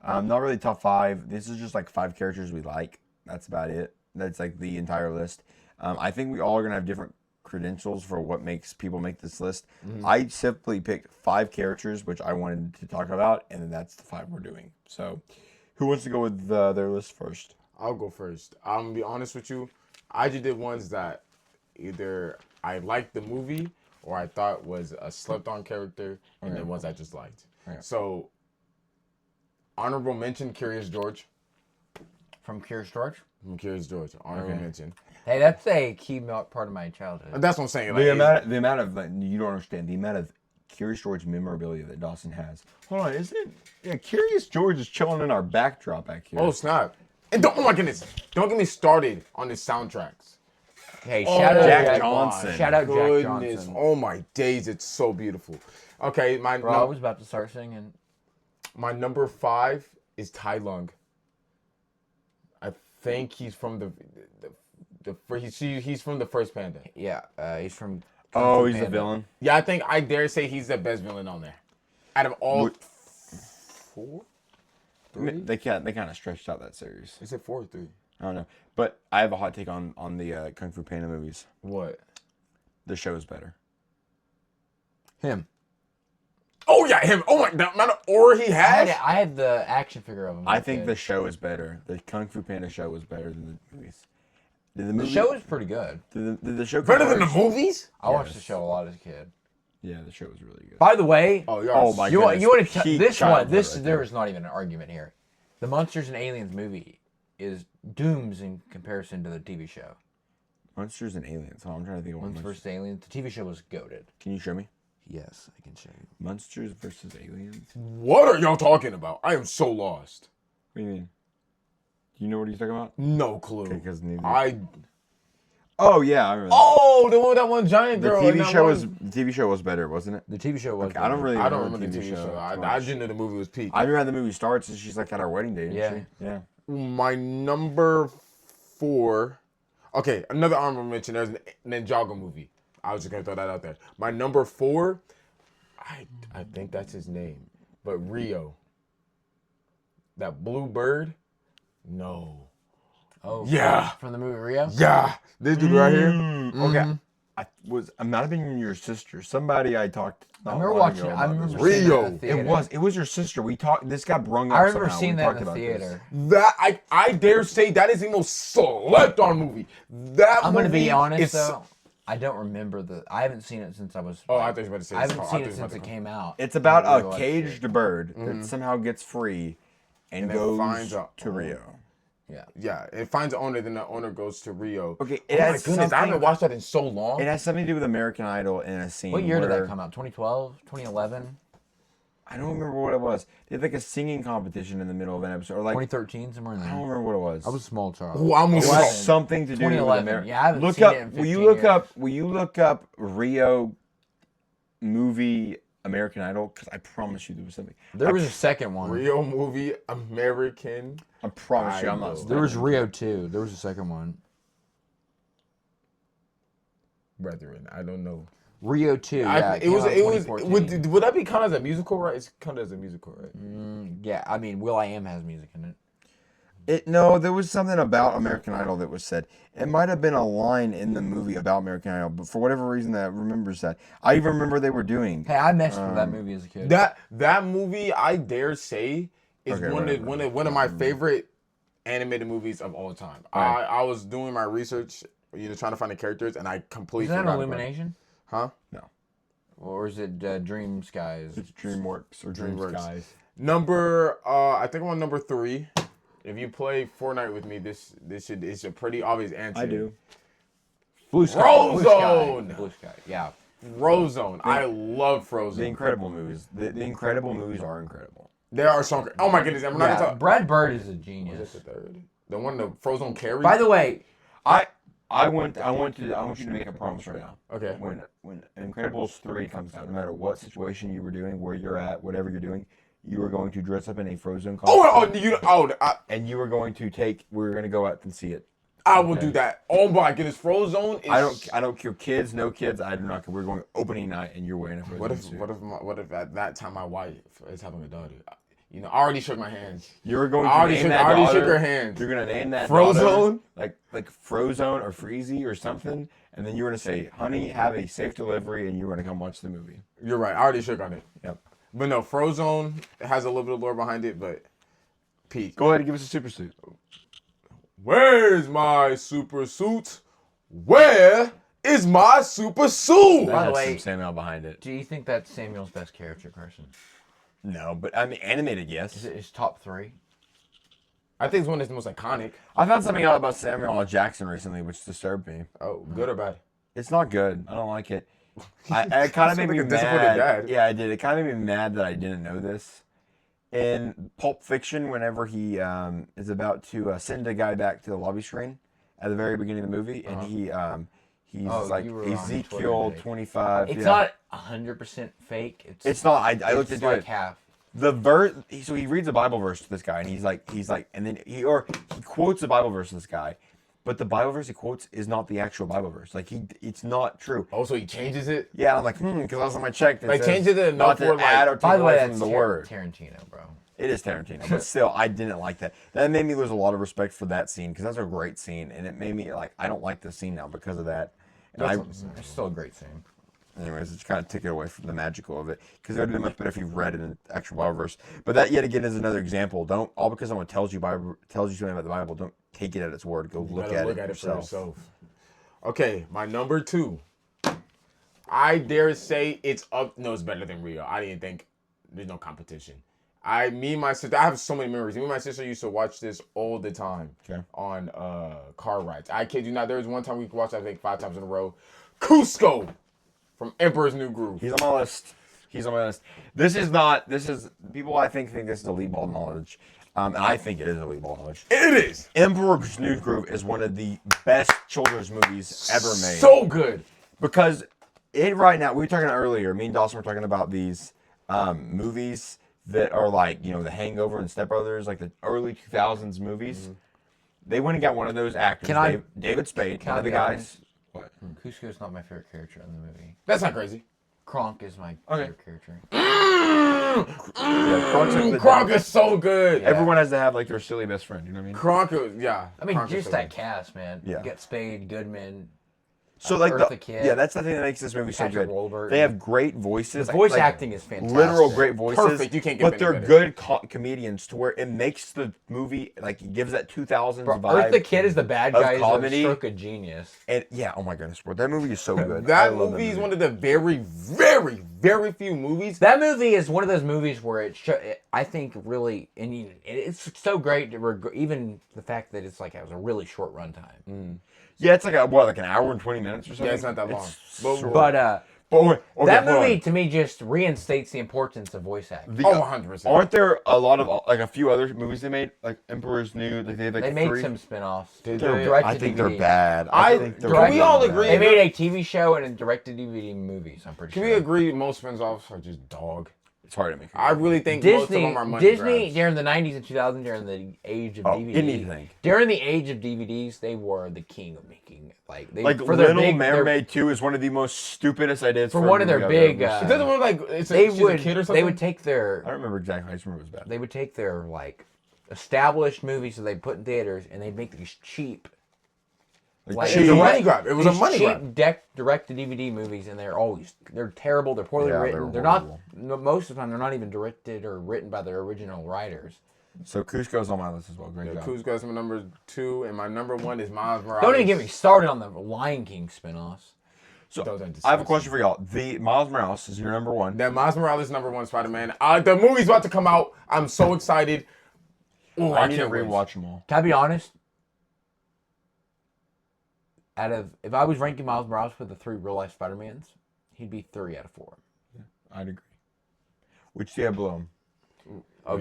Not really top 5. This is just like 5 characters we like. That's about it. That's like the entire list. I think we all are gonna have different credentials for what makes people make this list. Mm-hmm. I simply picked 5 characters which I wanted to talk about, and then that's the 5 we're doing. So, who wants to go with their list first? I'll go first. I'm gonna be honest with you. I just did ones that either I liked the movie or I thought was a slept-on character, and then ones I just liked. Okay. So, honorable mention: Curious George. From Curious George. From Curious George. Honorable mention. Hey, that's a key part of my childhood. That's what I'm saying. The amount of like, you don't understand the amount of Curious George memorabilia that Dawson has. Hold on, is it? Yeah, Curious George is chilling in our backdrop back here. Oh snap! And oh my goodness! Don't get me started on the soundtracks. Hey, shout out Jack Johnson. Shout out Jack Goodness! Johnson. Oh my days! It's so beautiful. Okay, Bro, I was about to start singing. my number 5 is Tai Lung. I think he's from he's from the first Panda. Yeah, he's from. Oh, he's Panda. a villain. Yeah, I think I dare say he's the best villain on there. Out of all 4, 3? They kind of stretched out that series. Is it 4 or 3? I don't know, but I have a hot take on the Kung Fu Panda movies. What? The show is better. Him. Oh yeah, him. Oh my, the amount of aura he has. I had the action figure of him. I think the show is better. The Kung Fu Panda show was better than the movies. The show is pretty good. Did the show Better than the movies? I watched the show a lot as a kid. Yeah, the show was really good. By the way, Oh my you goodness. want to Peak this one? childhood This right there there. is not even an argument here. The Monsters and Aliens movie is dooms in comparison to the TV show. Monsters and Aliens. Oh, I'm trying to think of one. Monsters vs. Aliens. The TV show was goated. Can you show me? Yes, I can show you. Monsters versus Aliens? What are y'all talking about? I am so lost. What do you mean? Do you know what he's talking about? No clue. Okay, because neither. Oh yeah, I remember. the one with that one giant The girl. TV show was better, wasn't it? The TV show was. Okay, I don't really. I don't remember remember the TV show. too I much. didn't know the movie was peak. I remember how the movie starts and she's like at our wedding day. Isn't Yeah. She? Yeah. My number 4. Okay, another honorable mention. There's a Ninjago movie. I was just gonna throw that out there. My number 4. I think that's his name, but Rio. That blue bird. No. Oh Yeah. From the movie Rio. Yeah. This dude right here. Okay. I might have been your sister. Somebody I talked. I remember watching. I remember Rio. seeing that at the theater. It was your sister. We talked. This got brung up. I remember somehow. seeing We that talked in the about this. theater. That I dare say that is the most slept on movie. That I'm gonna be movie honest is- though. I don't remember I haven't seen it since I was. Oh, I thought you were about to say. I haven't it's seen called- it since it came out. It's about I a really watched caged it. bird that somehow gets free and then goes finds a to Rio. Yeah. Yeah, it finds an owner, then the owner goes to Rio. Okay, Oh my goodness, I haven't watched that in so long. It has something to do with American Idol in a scene. What year did where- that come out? 2012, 2011, I don't remember what it was. They had like a singing competition in the middle of an episode, or like 2013, somewhere in I don't there. remember what it was. I was a small child. Oh, I almost It saw. was something to do with 2011. American. Yeah, I haven't look seen up. it in Will you 15 look years. up? Will you look up Rio movie American Idol? Because I promise you there was something. There was a second one. Rio movie American. I promise you, I'm Idol. not. There was stuttering. Rio 2. There was a second one. Brethren, I don't know. Rio 2. Yeah, it was. came out in 2014. Would that be counted as a musical? Right? It's counted as a musical, right? Yeah, I mean, Will I Am has music in it. No, there was something about American Idol that was said. It might have been a line in the movie about American Idol, but for whatever reason, that remembers that. I even remember they were doing. Hey, I messed with that movie as a kid. That movie, I dare say, is Okay, one of my favorite animated movies of all time. Right. I was doing my research, trying to find the characters, and I completely Is that forgot an about it. Illumination? Huh? No, Or is it Dream Skies? it's DreamWorks or DreamWorks. DreamSkies. I think I'm on number 3. If you play Fortnite with me, this is a pretty obvious answer. I do. Blue Sky. Frozone! Blue Sky. Yeah. Frozone. I love The Frozone. Incredible movies. The Incredible movies are incrable. They are so great. Oh my goodness, I'm not Yeah, gonna talk. Brad Bird is a Is genius. this the third? The one the Frozone carry? By the way, I want you to make a promise right now. Okay. When Incredibles 3 comes out, no matter what situation you were doing, where you're at, whatever you're doing, you are going to dress up in a Frozone costume. And you are going to we're going to go out and see it. I will do that. Oh my goodness, Frozone is. I don't care, kids, no kids. I do not care. We're going opening night, and you're wearing a Frozone suit. What if at that time my wife is having a daughter? I already shook my hands. You're going I to already name shook. that I already daughter, shook her hand. You're going to name that Frozone? daughter, like Frozone or Freezy or something, and then you're going to say, "Honey, have a safe delivery," and you're going to come watch the movie. You're right. I already shook on it. Yep. But no, Frozone has a little bit of lore behind it, but peak. Go ahead and give us a super suit. Where's my super suit? Where is my super suit? By the That's way- some Samuel behind it. do you think that's Samuel's best character, Carson? No, but I mean animated, yes. Is it his top 3? I think it's one that's the most iconic. I found something out about Samuel L. Jackson recently, which disturbed me. Oh, good or bad? It's not good. I don't like it. I kind of made me like a disappointed mad. dad. Yeah, I did. It kind of made me mad that I didn't know this. In Pulp Fiction, whenever he is about to send a guy back to the lobby screen at the very beginning of the movie, and he's like Ezekiel 25. It's not 100% fake. It's not. I looked into like it. half. The verse. So he reads a Bible verse to this guy, and he's like, and then he quotes a Bible verse to this guy. But the Bible verse he quotes is not the actual Bible verse. Like it's not true. Oh, so he changes it? Yeah, I'm like, because last time I checked, like changes it enough not to add or take by the way, away that's from the word. Tarantino, bro. It is Tarantino, but still, I didn't like that. That made me lose a lot of respect for that scene because that's a great scene, and it made me like I don't like the scene now because of that. And It's still a great scene. Anyways, it's kind of took it away from the magical of it because it would have been much better if you read it in the actual Bible verse. But that yet again is another example. Don't all because someone tells you something about the Bible, don't take it at its word. Go look at it for yourself. Okay, my number 2. I dare say it's up. No, it's better than Rio. I didn't think there's no competition. Me and my sister, I have so many memories. Me and my sister used to watch this all the time on car rides. I kid you not. There was one time we watched, I think 5 times in a row. Cusco from Emperor's New Groove. He's on my list. This is people I think this is elite ball knowledge. And I think it is elite ball knowledge. It is. Emperor's New Groove is one of the best children's movies ever made. So good. Because right now, we were talking earlier, me and Dawson were talking about these movies that are like, The Hangover and Step Brothers, like the early 2000s movies. Mm-hmm. They went and got one of those actors, David Spade, one of the guys. What? Cusco is not my favorite character in the movie. That's not crazy. Kronk is my favorite character. Kronk is so good. Everyone has to have like their silly best friend, you know what I mean? Kronk, yeah. I mean, Kronk just that cast, man. Yeah. You got Spade, Goodman. So like Eartha Kitt, that's the thing that makes this movie so Patrick good. Wolbert. They have great voices. The voice acting is fantastic. Literal great voices. Perfect. You can't get but they're good comedians to where it makes the movie like it gives that 2000s vibe. Eartha Kitt is the bad guy. Is comedy. a stroke of genius. And oh my goodness, bro, that movie is so good. That movie is one of the very, very, very few movies. That movie is one of those movies where I think really, and it's so great. Even the fact that it's like it was a really short runtime. Mm. Yeah, it's like an hour and 20 minutes or something. Yeah, it's not that long. That movie to me just reinstates the importance of voice acting. 100%. Aren't there a lot of like a few other movies they made, like Emperor's New? Like they made 3? some spin-offs. I think they're bad. Can we all agree? They made a TV show and a direct-to-DVD movies. I'm pretty sure. Can we agree most spin-offs are just dog? It's hard to make. I really think most of them are money grabs. During the 90s and 2000s, during the age of DVD. Anything. During the age of DVDs, they were the king of making Little Mermaid 2 is one of the most stupidest ideas for one of their big. It doesn't look like she's a kid or something. They would take their. I don't remember exactly. I just remember it was bad. They would take their established movies that they put in theaters and they'd make these cheap. It was a money grab. It was a money grab. Direct-to-DVD movies, and they're terrible. They're poorly written. They're not. Most of the time, they're not even directed or written by their original writers. So Cusco's on my list as well. Great job. Cusco's my number 2, and my number 1 is Miles Morales. Don't even get me started on the Lion King spinoffs. So I have a question for y'all. The Miles Morales is your number 1. That Miles Morales is number 1 Spider-Man. The movie's about to come out. I'm so excited. Ooh, I need to rewatch them all. Can I be honest? If I was ranking Miles Morales for the 3 real-life Spider-Mans, he'd be 3 out of 4. Yeah, I'd agree. Which do you have below him?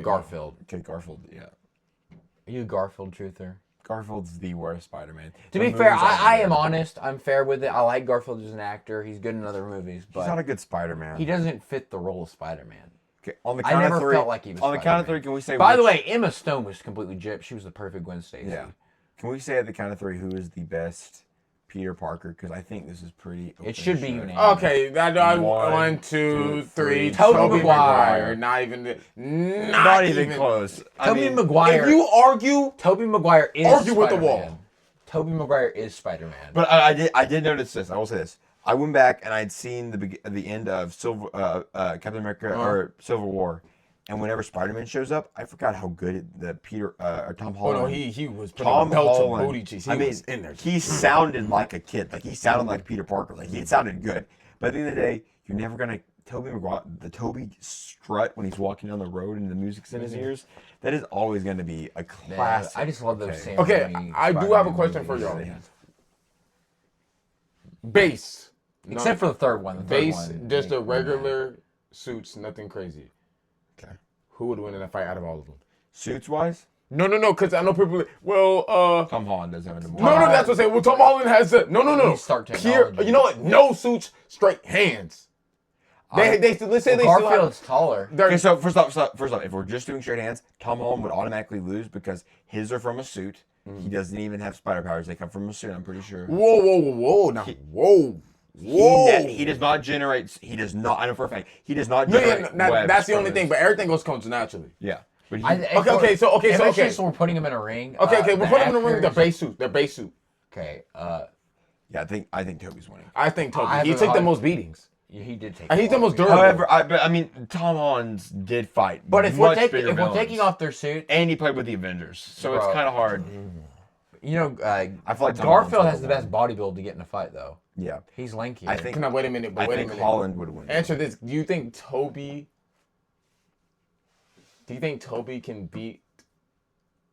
Garfield. Okay, Garfield, yeah. Are you a Garfield truther? Garfield's the worst Spider-Man. To be fair, I am honest. I'm fair with it. I like Garfield as an actor. He's good in other movies, but he's not a good Spider-Man. He doesn't fit the role of Spider-Man. Okay, on the count of 3, felt like he was on the count of 3, can we say? By the way, Emma Stone was completely gypped. She was the perfect Gwen Stacy. Yeah. Can we say at the count of 3 who is the best Peter Parker? Because I think this is pretty. It should be unanimous. Okay, 1, 2, 3. Tobey Maguire. Not even close. Tobey Maguire. If you argue, Tobey Maguire is argue Spider-Man. with the wall. Tobey Maguire is Spider-Man. But I did notice this. I will say this. I went back and I'd seen the end of Captain America or Civil War. And whenever Spider-Man shows up, I forgot how good Tom Holland. Oh no, he was putting a belt to booty cheeks. He was in there. He sounded like a kid. Like he sounded like Peter Parker. Like it sounded good. But at the end of the day, you're never gonna Toby strut when he's walking down the road and the music's in his ears. That is always gonna be a classic. I just love those Sam Okay, Raimi I do have a question for y'all. Base. Except for the third one. The third base, one, just they- a regular suits, nothing crazy. Okay. Who would win in a fight out of all of them? Suits wise, No, because I know people. Tom Holland doesn't have No, that's what I'm saying. Well, Tom Holland has the no. He's start Pure, technology. you know what? No suits, straight hands. Let's say they still have. Garfield's taller. Okay, so first off, if we're just doing straight hands, Tom Holland would automatically lose because his are from a suit. He doesn't even have spider powers; they come from a suit. I'm pretty sure. Whoa! Now, whoa! He does not generate. He does not. I know for a fact he does not No, generate. that's the webs only from thing. his- But everything else comes naturally. Yeah. But he, Okay, so we're putting him in a ring. Okay, we're putting him in the ring with actors- their base suit. Okay. yeah, I think Toby's winning. I think Toby. I He haven't took the heard- most beatings. Yeah, he did take. And he's a lot the most of durable. However, I mean, Tom Holland's did fight. But if we're much bigger taking villains. off their suit, and he played with the Avengers, so it's Bro. kind of hard. you know, I feel like Tom Garfield Holland's has the best body build to get in a fight, though. Yeah, He's lanky. I think. Wait a minute. I think Holland would win. Answer this. Do you think Toby can beat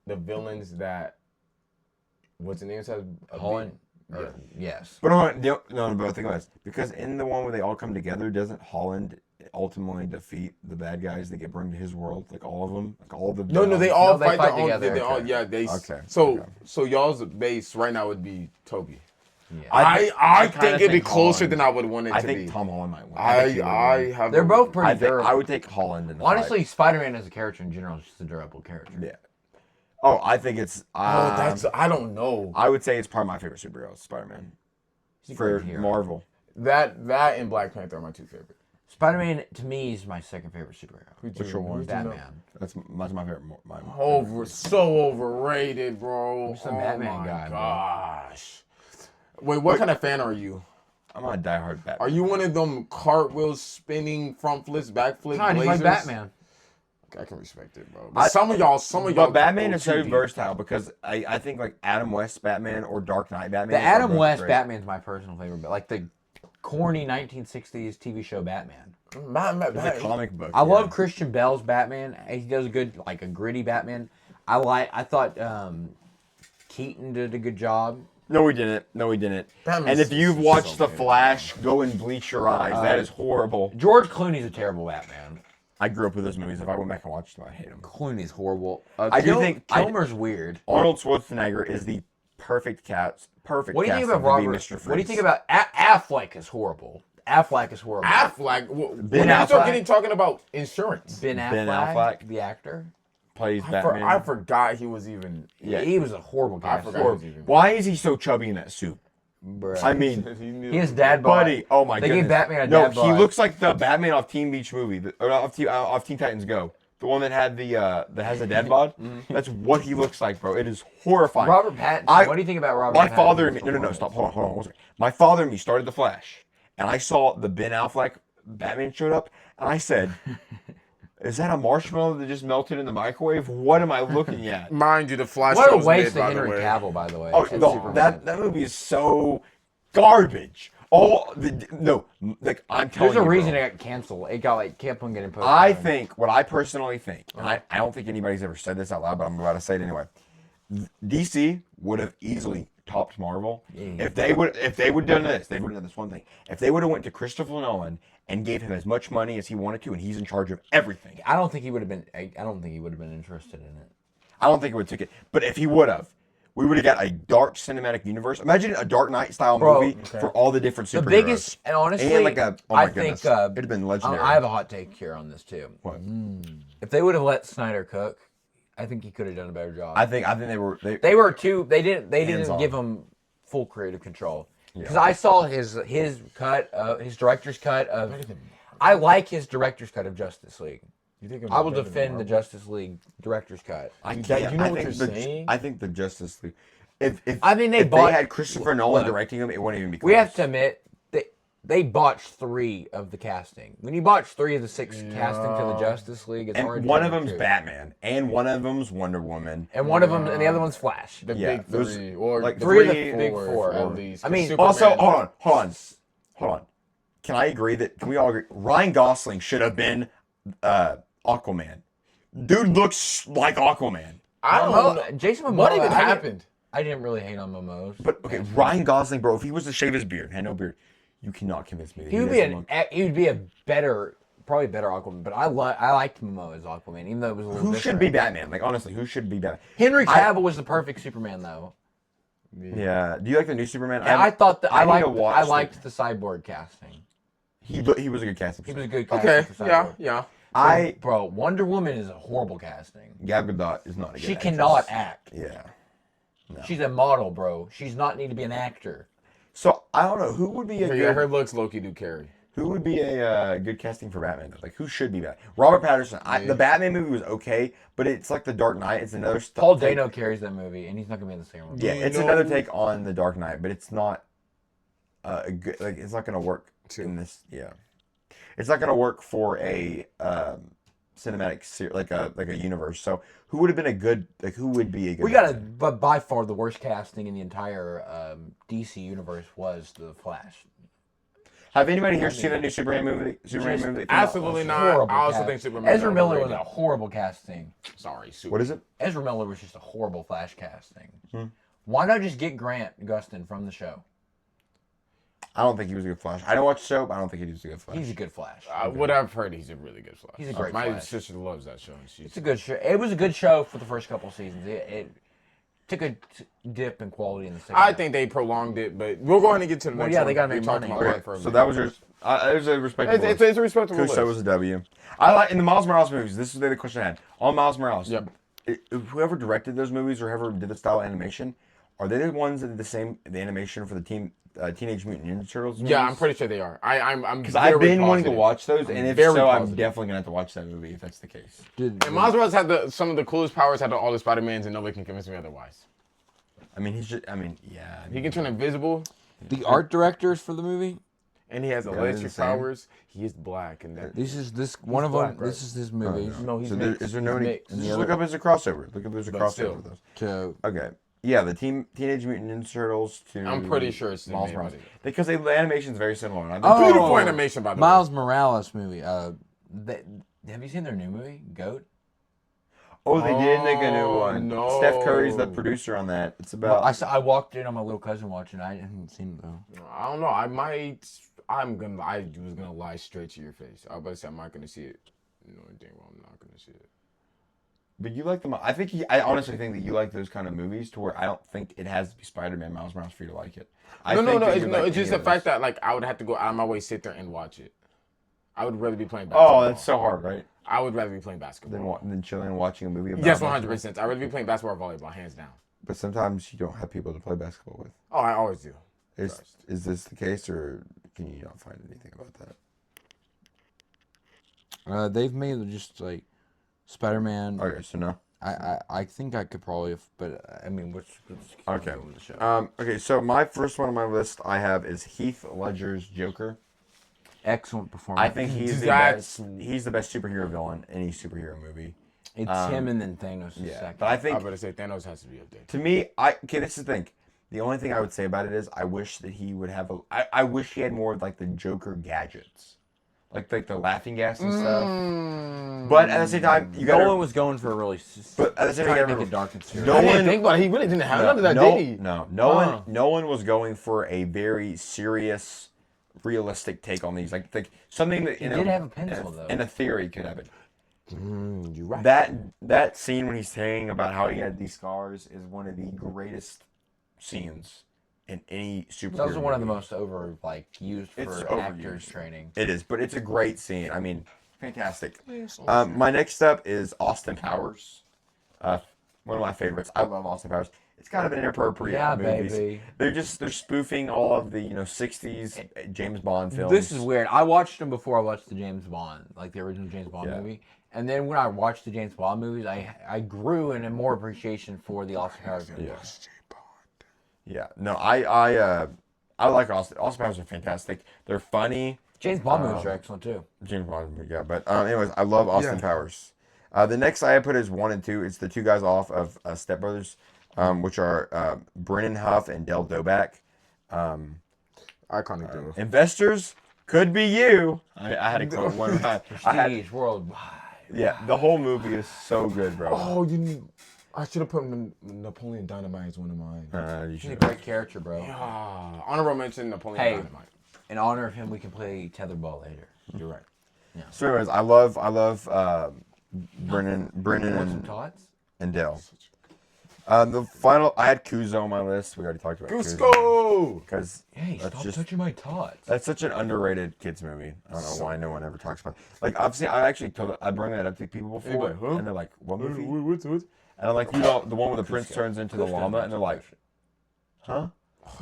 the villains that what's the name says? Holland. Yeah. Yes. But hold on, no, but think about this. Because in the one where they all come together, doesn't Holland ultimately defeat the bad guys that get brought into his world? Like all of them? Like all of the No, they all they fight fight their own. together. They all, Okay. yeah, they. Okay. So y'all's base right now would be Toby. Yeah. I kinda think it'd be think closer Holland. than I would want it I to think be. Tom Holland might win. think he would I win. have. They're both pretty I think durable. I would take Holland in the Honestly, fight. Spider-Man as a character in general is just a durable character. Yeah. Oh, I think it's. I don't know. I would say it's probably my favorite superhero, Spider-Man. He's a For great hero. Marvel. That and Black Panther are my two favorite. Spider-Man to me is my second favorite superhero. Which one? Batman. That's my favorite. So overrated, bro. Who's the Batman guy, bro? Gosh. Wait, what kind of fan are you? I'm a diehard Batman. Are you one of them cartwheels, spinning, front flips, back flips, No, he's blazers? like Batman. I can respect it, bro. But some of y'all. But Batman go is so too deep. versatile because I think like Adam West Batman or Dark Knight Batman. The are Adam both West great. Batman's my personal favorite, but like the corny 1960s TV show Batman. The comic book. I love Christian Bale's Batman. He does a good, like a gritty Batman. I thought Keaton did a good job. No, he didn't. Batman's And if you've so watched The good. Flash, go and bleach your eyes. That is horrible. George Clooney's a terrible Batman. I grew up with those movies. If I went back and watched them, I hate them. Clooney's horrible. I do think Kilmer's weird. Arnold Schwarzenegger is the perfect cast. Perfect. What do you think casting about to be Robert? Mr. What do you Freeze. think about Affleck? Is horrible. Affleck is horrible. Affleck. When Ben are you Affleck? talking about insurance? Ben Ben Affleck, Affleck. the actor. Plays Batman? I forgot he was even. Yeah. He was a horrible I guy. forgot he was even. Why is he so chubby in that suit? Bruh. I mean, He has dad bod. buddy. Oh my They goodness. gave Batman a no, dad he bod. looks like the Batman off Teen Beach movie, or off Teen Titans Go. The one that had that has a dad bod. That's what he looks like, bro. It is horrifying. Robert Pattinson. What do you think about Robert My Pattinson? father and me. No. Stop. Hold on. One second. My father and me started The Flash, and I saw the Ben Affleck Batman showed up, and I said, "Is that a marshmallow that just melted in the microwave? What am I looking at?" Mind you, the Flash. What a show's waste mid, of by the Henry way. Cavill, by the way. Oh, as no, Superman. that movie is so garbage. Like I'm telling There's a you, reason bro. it got canceled. It got like kept on getting posted. I think what I personally think, and I don't think anybody's ever said this out loud, but I'm about to say it anyway. DC would have easily topped Marvel if they would done this. They would have done this one thing. If they would have went to Christopher Nolan and gave him as much money as he wanted to, and he's in charge of everything. I don't think he would have been. I don't think he would have been interested in it. I don't think it would have took it. But if he would have, we would have got a dark cinematic universe. Imagine a Dark Knight style movie for all the different superheroes. The biggest, and honestly, And like a, oh my I goodness, think it'd have been legendary. I have a hot take here on this too. What? If they would have let Snyder cook, I think he could have done a better job. I think they were. They were too. They didn't Hands-on. give him full creative control. Because I saw his cut, his director's cut of. I like his director's cut of Justice League. You think I will defend the Justice League director's cut. you know what you're the, saying? I think the Justice League. If I mean, if they had Christopher Nolan directing them, it wouldn't even be close. We have to admit they botched 3 of the casting. When you botch 3 of the 6 casting to the Justice League, it's hard. And to one of do. them's Batman, and one of them's Wonder Woman. And one of them, and the other one's Flash. The Yeah, big those- three, or like Three of the three- big 4. at least. I mean, Superman- Also, hold on. Can I agree that? Can we all agree? Ryan Gosling should have been Aquaman. Dude looks like Aquaman. I don't know. Jason Momoa. What even I didn't- happened? I didn't really hate on Momoa. But okay, Ryan Gosling, bro. If he was to shave his beard, had no beard, You cannot convince me that He would be probably better Aquaman. But I liked Momoa as Aquaman, even though it was a little. Who should be Batman? Like honestly, who should be Batman? Henry Cavill was the perfect Superman, though. Yeah. Do you like the new Superman? Yeah, I thought that I liked the Cyborg casting. He was a good casting. He was a good casting. For Cyborg. Yeah. Bro, Wonder Woman is a horrible casting. Gal Gadot is not a good She actress. cannot act. Yeah. No. She's a model, bro. She's not need to be an actor. So I don't know who would be a good. Her looks low-key do carry. Who would be a good casting for Batman? Like who should be Batman? Robert Pattinson. The Batman movie was okay, but it's like The Dark Knight. It's another. Paul Dano carries that movie, and he's not gonna be in the same one. Yeah, it's another take on The Dark Knight, but it's not a good. Like it's not gonna work in this. Yeah, it's not gonna work for a cinematic like a universe. So who would have been a good? Like who would be a good? We got but by far the worst casting in the entire DC universe was the Flash. Have anybody here seen the new Superman movie? Absolutely not. I also think Superman. Ezra Miller was a horrible casting. Sorry, Superman. What is it? Ezra Miller was just a horrible Flash casting. Why not just get Grant Gustin from the show? I don't think he was a good Flash. I don't watch the show, but I don't think he was a good Flash. He's a good Flash. What I've heard, he's a really good Flash. He's a great My Flash. sister loves that show. It's a good show. It was a good show for the first couple seasons. It took a dip in quality in the second. I think they prolonged it, but we'll go ahead and get to the next one. Yeah, they gotta make money. So that was yours. It was a respectable. It's a respectable list. So was a W. I like in the Miles Morales movies. This is the question I had on Miles Morales. Yep. Whoever directed those movies or whoever did the style of animation, are they the ones that did the animation for the Teenage Mutant Ninja Turtles movies? Yeah, I'm pretty sure they are. I'm because I've been wanting to watch those, and if so, I'm positive. definitely gonna have to watch that movie if that's the case. And Miles Morales had some of the coolest powers, had all the Spider-Mans, and nobody can convince me otherwise. I mean, he's just. I mean, yeah. He can turn invisible. The art directors for the movie. And he has electric powers. He is black, and this is one of them. This is his movie. No, he's so mixed. is there no? Mixed. Just look up as a crossover. Look up as a crossover with those. Okay. Yeah, the Teenage Mutant Ninja Turtles to. I'm pretty sure it's Miles Morales because the animation is very similar. And beautiful animation by the way. Miles Morales movie. Have you seen their new movie, Goat? Oh, they did make a new one. No. Steph Curry's the producer on that. It's about. Well, I walked in on my little cousin watching. I hadn't seen it though. I don't know. I was gonna lie straight to your face. I was about to say I'm not gonna see it. You know, dang well, I'm not gonna see it. But you like them. I honestly think that you like those kind of movies to where I don't think it has to be Spider-Man, Miles Morales for you to like it. It's just the fact that like I would have to go out of my way, sit there and watch it. I would rather be playing basketball. Oh, that's so hard, right? I would rather be playing basketball Than chilling and watching a movie about Yes, 100%. I'd rather be playing basketball or volleyball, hands down. But sometimes you don't have people to play basketball with. Oh, I always do. Is this the case, or can you not find anything about that? They've made just like Spider-Man. Okay, so no. I think I could probably, but I mean, what's okay. The show. Okay, so my first one on my list I have is Heath Ledger's Joker. Excellent performance. I think he's the best superhero villain in any superhero movie. It's him and then Thanos is second. But I think I'm gonna say Thanos has to be up there. To me, this is the thing. The only thing I would say about it is I wish that he would have I wish he had more of like the Joker gadgets. Like the laughing gas and stuff. But at the same time, Nolan was going for a really but at the same time, make it dark and serious. I didn't think about it. He really didn't have none of that, did he? No. Nolan was going for a very serious, realistic take on these. Like something that he did have a pencil though. And a theory could happen. You're right. That scene when he's saying about how he had these scars is one of the greatest scenes in any superhero. It's also one of the most used for actors training. It is, but it's a great scene. I mean, fantastic. My next up is Austin Powers. One of my favorites. I love Austin Powers. It's kind of an inappropriate movies. Baby. They're spoofing all of the 60s James Bond films. This is weird. I watched them before I watched the James Bond, like the original James Bond movie. And then when I watched the James Bond movies, I grew in a more appreciation for the Austin Powers movies. Yeah. No, I like Austin. Austin Powers are fantastic. They're funny. James Bond movies are excellent too. James Bond, yeah. But anyways, I love Austin Powers. The next I put is 1 and 2. It's the two guys off of Step Brothers, which are Brennan Huff and Del Doback. Iconic duo. Investors could be you. I had to quote one time. Prestige worldwide. Yeah, the whole movie is so good, bro. Oh, I should have put Napoleon Dynamite as one of mine. You He's a should. great character, bro. Honorable mention, Napoleon Dynamite. in honor of him, we can play tetherball later. You're right. So, anyways, I love Brennan Want some and tots? Dale. The final, I had Kuzo on my list. We already talked about Cusco! because Hey, stop touching my tots. that's such an underrated kids movie. I don't know why no one ever talks about it. Like, obviously, I bring that up to people before, like, huh? and they're like, "What movie?" What's? And I'm like, "You know, the one where the prince turns into the llama," and they're like, "Huh?"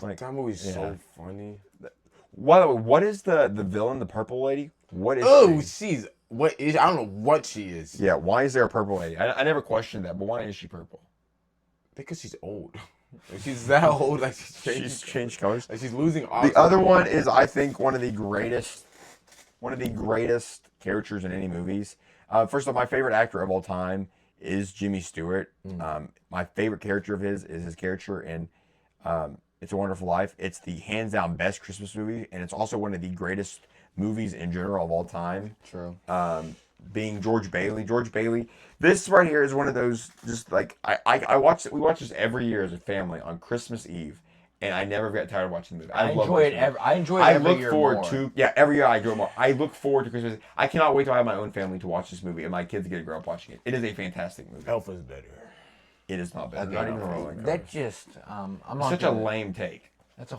Like, That movie's so funny. by the way, what is the villain, the purple lady? What is Oh, she? I don't know what she is. Yeah, why is there a purple lady? I never questioned that, but why is she purple? Because she's old. Like, she's that old, like She's changed colors. Like she's losing all. The other one is, I think, one of the greatest characters in any movies. First off, my favorite actor of all time is Jimmy Stewart. My favorite character of his is his character in It's a Wonderful Life. It's the hands down best Christmas movie, and it's also one of the greatest movies in general of all time. True. Being George Bailey. George Bailey. This right here is one of those, just like, I watch it. We watch this every year as a family on Christmas Eve, and I never get tired of watching the movie. I enjoy it every year more. Every year I enjoy it more. I look forward to Christmas. I cannot wait till I have my own family to watch this movie, and my kids get to grow up watching it. It is a fantastic movie. Elf is better. It is not better. Okay, Not even remotely close. that just I'm It's such a lame take. That's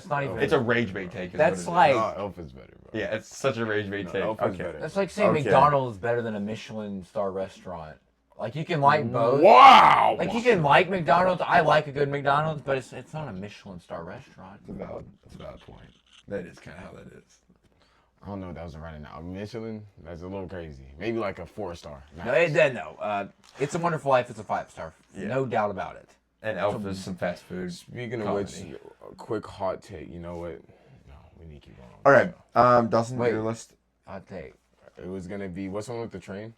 not even. It's a rage bait take. That's what it like. is. No, Elf is better, bro. Yeah, it's such a rage bait take. Elf is Okay. better. That's like saying Okay. McDonald's is better than a Michelin star restaurant. Like you can like both. Wow. Like you can like McDonald's. I like a good McDonald's, but it's not a Michelin star restaurant. That's a valid point. That is kind of how that is. I don't know if that was right now. Michelin, that's a little crazy. Maybe like a 4-star. No, It's a Wonderful Life. It's a 5-star. Yeah. No doubt about it. And Elf is some fast food. Speaking of comedy. which, a quick hot take. You know what? No, we need to keep going. All right, Dawson, Wait. your list. I'll take. It was gonna be what's one with the train?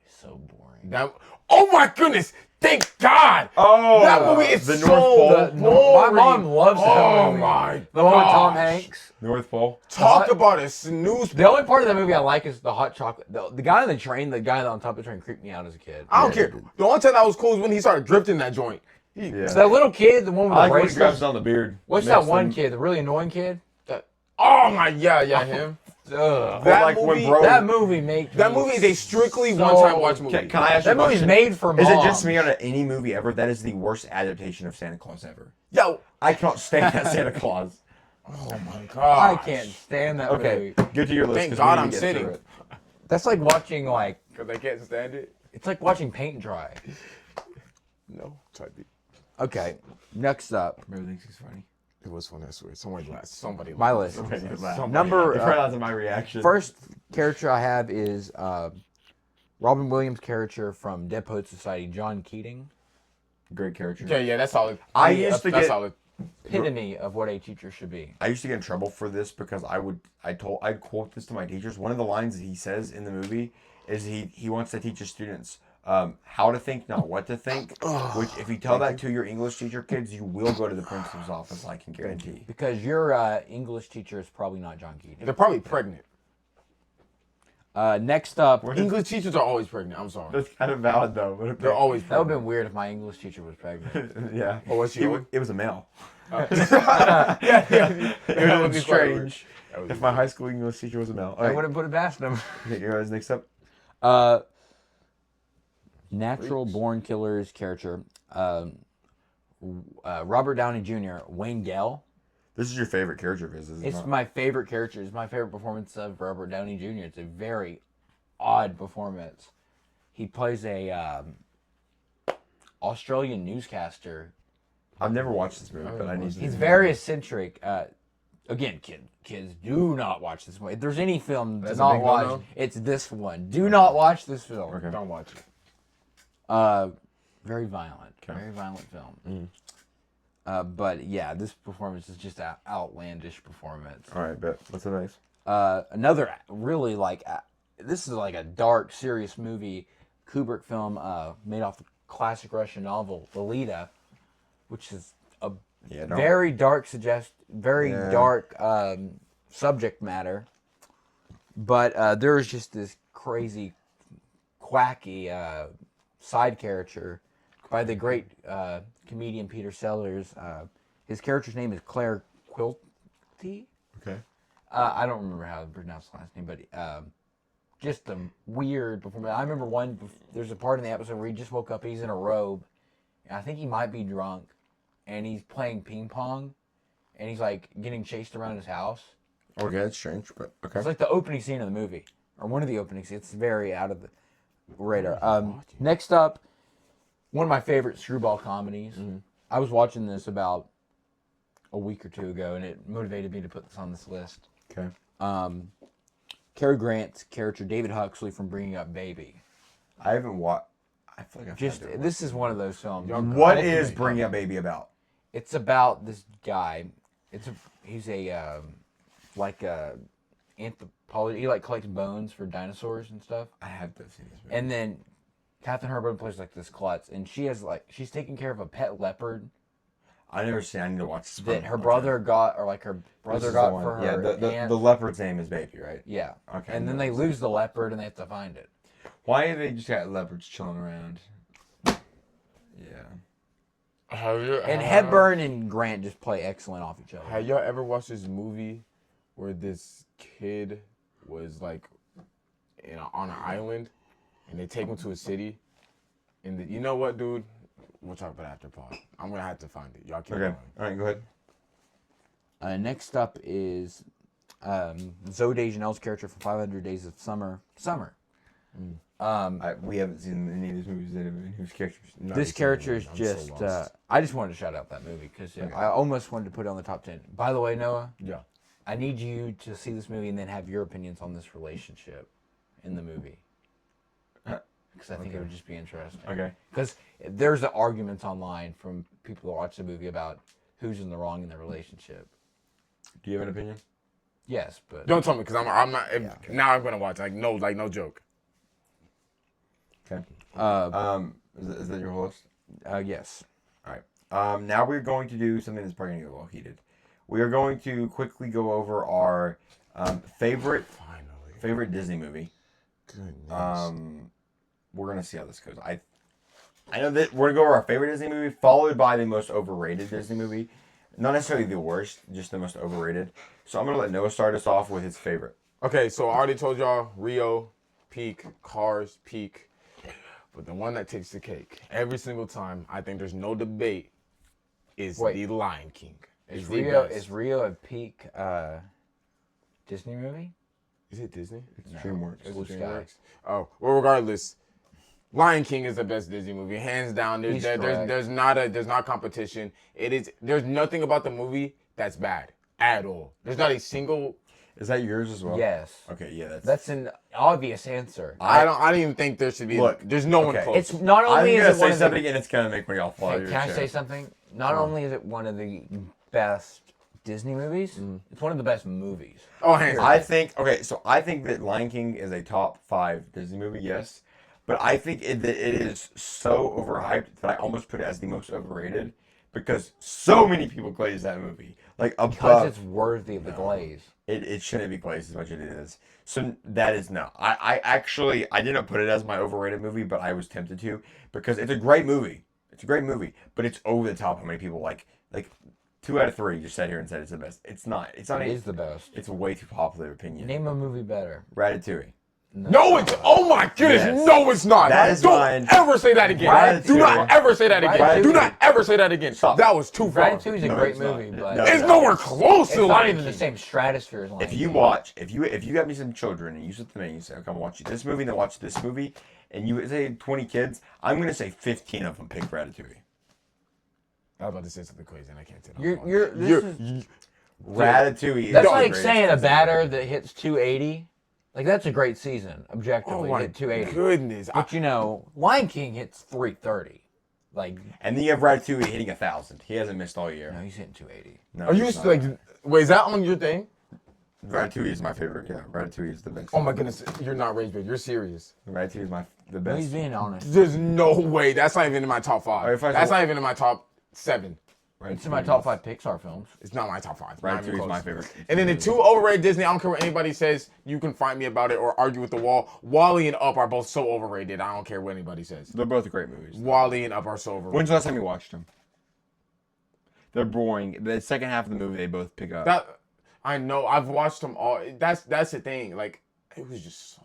So boring. That. Oh my goodness! Thank God! Oh, That movie is the so North Pole. boring. My mom loves that Oh movie. my! The one with Tom gosh. Hanks. North Pole. Talk about a snooze. The only part of that movie I like is the hot chocolate. The guy on the train, the guy on top of the train, creeped me out as a kid. I don't care. The only time that was cool is when he started drifting that joint. Yeah. So that little kid, the one with I like the when he braces. grabs on the beard. What's Makes that one them- kid? The really annoying kid. Oh my him. Ugh. That like when movie. bro- That movie makes That me movie is a strictly so- one-time watch movie. Can I ask you That a movie's question? made for Is moms. it just me on any movie ever? That is the worst adaptation of Santa Claus ever. Yo. I cannot stand that Santa Claus. Oh my God. I can't stand that Okay, movie. get to your list. Thank 'cause God we I'm need to get sitting. through it. That's like watching Because I can't stand it. it's like watching paint dry. No. Type it. Okay, next up, Everybody thinks he's funny. It was funny, I swear. Somebody my list. Number You probably not my reaction. first character I have is Robin Williams' character from Dead Poets Society, John Keating. Great character. Okay, yeah, that's solid. I used to That's get- solid. Epitome of what a teacher should be. I used to get in trouble for this because I'd quote this to my teachers. One of the lines that he says in the movie is he wants to teach his students how to think, not what to think. Which, if you tell that to your English teacher kids, you will go to the principal's office. I can guarantee. Because your English teacher is probably not John Keating. They're probably pregnant. Next up, English teachers are always pregnant. I'm sorry. That's kind of valid though. But okay. They're always that would have pregnant. been weird if my English teacher was pregnant. Yeah. Oh, what's she doing? It was a male. Yeah. It would have been be strange That would be if my high school English teacher was a male. All I right. would have put it past him. Okay, you guys next up. Natural Born Killers character, Robert Downey Jr., Wayne Gale. This is your favorite character of his, is it It's not? my favorite character. It's my favorite performance of Robert Downey Jr. It's a very odd performance. He plays a Australian newscaster. I've never watched this movie, but I need to. He's very eccentric. Again, kids, do not watch this movie. If there's any film to That's a not big watch, no-no? it's this one. Do not watch this film. Okay. Don't watch it. Very violent. Okay. Very violent film. But yeah, this performance is just an outlandish performance. All right, bet. What's the next? Another really this is like a dark, serious movie, Kubrick film made off the classic Russian novel Lolita, which is a very dark dark subject matter. But there's just this crazy, quacky side character by the great comedian Peter Sellers. His character's name is Claire Vol.3. Okay. I don't remember how to pronounce the last name, but just a weird performance. I remember there's a part in the episode where he just woke up, he's in a robe, and I think he might be drunk, and he's playing ping pong, and he's like getting chased around his house. Okay, that's strange, but okay. It's like the opening scene of the movie, or one of the opening scenes. It's very out of the radar. Next up, one of my favorite screwball comedies. Mm-hmm. I was watching this about a week or two ago, and it motivated me to put this on this list. Okay. Cary Grant's character, David Huxley from Bringing Up Baby. I haven't watched. I feel like This is one of those films. What is Bringing Up Baby about? It's about this guy. He's a anthropologist. He like collects bones for dinosaurs and stuff. I have to see this movie. And then Katherine Hepburn plays like this klutz, and she's taking care of a pet leopard. I never seen. I need to watch this. That her brother got, or like her brother got for her. Yeah, the leopard's name is Baby, right? Yeah. Okay. And then they lose the leopard, and they have to find it. Why have they just got leopards chilling around? Yeah. And Hepburn and Grant just play excellent off each other. Have y'all ever watched this movie where this kid was like on an island, and they take him to a city, and you know what, dude? We'll talk about it after pod. I'm gonna have to find it. Y'all keep going. All right, go ahead. Next up is Zooey Deschanel's character from 500 Days of Summer. We haven't seen any of these movies whose characters. This character is just. I just wanted to shout out that movie because I almost wanted to put it on the top 10. By the way, Noah. Yeah. I need you to see this movie and then have your opinions on this relationship in the movie. Because I think it would just be interesting. Okay. Because there's the arguments online from people who watch the movie about who's in the wrong in the relationship. Do you have an opinion? Yes, but Don't tell me because I'm not. Now I'm gonna watch. Like no joke. Okay. Is that your whole list? Yes. All right. Now we're going to do something that's probably gonna get well heated. We are going to quickly go over our favorite Disney movie. Goodness. We're gonna see how this goes. I know that we're gonna go over our favorite Disney movie, followed by the most overrated Disney movie. Not necessarily the worst, just the most overrated. So I'm gonna let Noah start us off with his favorite. Okay, so I already told y'all Rio, peak, Cars, peak. But the one that takes the cake every single time, I think there's no debate, is The Lion King. Is Rio a peak Disney movie? Is it Disney? It's DreamWorks. Blue Sky. Oh, well, regardless, Lion King is the best Disney movie, hands down. There's not competition. There's nothing about the movie that's bad at all. There's not a single. Is that yours as well? Yes. Okay, yeah, that's an obvious answer. I don't even think there should be. Look, there's no one close. It's not only I'm is gonna it say something and it's gonna make me all fall. Can I say something? Not only is it one of the best Disney movies, it's one of the best movies. Oh, hands down. I think that Lion King is a top 5 Disney movie, yes. But I think that it is so overhyped that I almost put it as the most overrated because so many people glaze that movie. Because it's worthy of the glaze. It shouldn't be glazed as much as it is. So that is no. I didn't put it as my overrated movie, but I was tempted to because it's a great movie. It's a great movie, but it's over the top how many people like 2 out of 3 just sat here and said it's the best. It's not. It is the best. It's a way too popular opinion. Name a movie better. Ratatouille. No, it's. Oh my goodness! Yes. No, it's not. That is mine. Don't ever say that again. Do not ever say that again. Do not ever say that again. Stop. That was too far. Ratatouille is a great movie, but it's nowhere close to it's not Lion even the same stratosphere as Lion King. If you got me some children and you sit them and you say, "Okay, I'm watching this movie," and then watch this movie, and you say 20 kids, I'm gonna say 15 of them pick Ratatouille. I was about to say something crazy and I can't say Ratatouille. That's is like saying a batter that hits 280. Like, that's a great season, objectively. Oh my hit 280. goodness. But, Lion King hits 330. And then you have Ratatouille hitting 1,000. He hasn't missed all year. No, he's hitting 280. No, Are you he's not. wait, is that on your thing? Ratatouille is my favorite. Yeah, Ratatouille is the best. Oh my goodness, you're not rage bait. You're serious. Ratatouille is the No, best. he's being honest. There's no way. That's not even in my top 5. That's not even in my top 7. It's in my top 5 Pixar films. It's not my top 5. Ratatouille is my favorite. And then the 2 overrated Disney, I don't care what anybody says. You can find me about it or argue with the wall. Wall-E and Up are both so overrated. I don't care what anybody says. They're both great movies. Wall-E and Up are so overrated. When's the last time you watched them? They're boring. The second half of the movie, they both pick up. I know. I've watched them all. That's the thing. Like, it was just so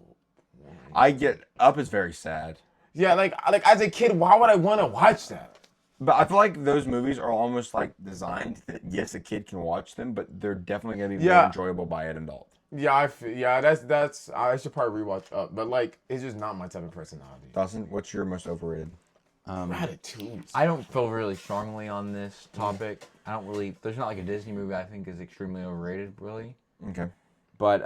boring. I get Up is very sad. Yeah, like as a kid, why would I want to watch that? But I feel like those movies are almost like designed that yes, a kid can watch them, but they're definitely gonna be more enjoyable by an adult. Yeah, that's. I should probably rewatch Up, but like, it's just not my type of personality. Dawson, what's your most overrated? Ratatouille. I don't feel really strongly on this topic. I don't really. There's not like a Disney movie I think is extremely overrated, really. Okay. But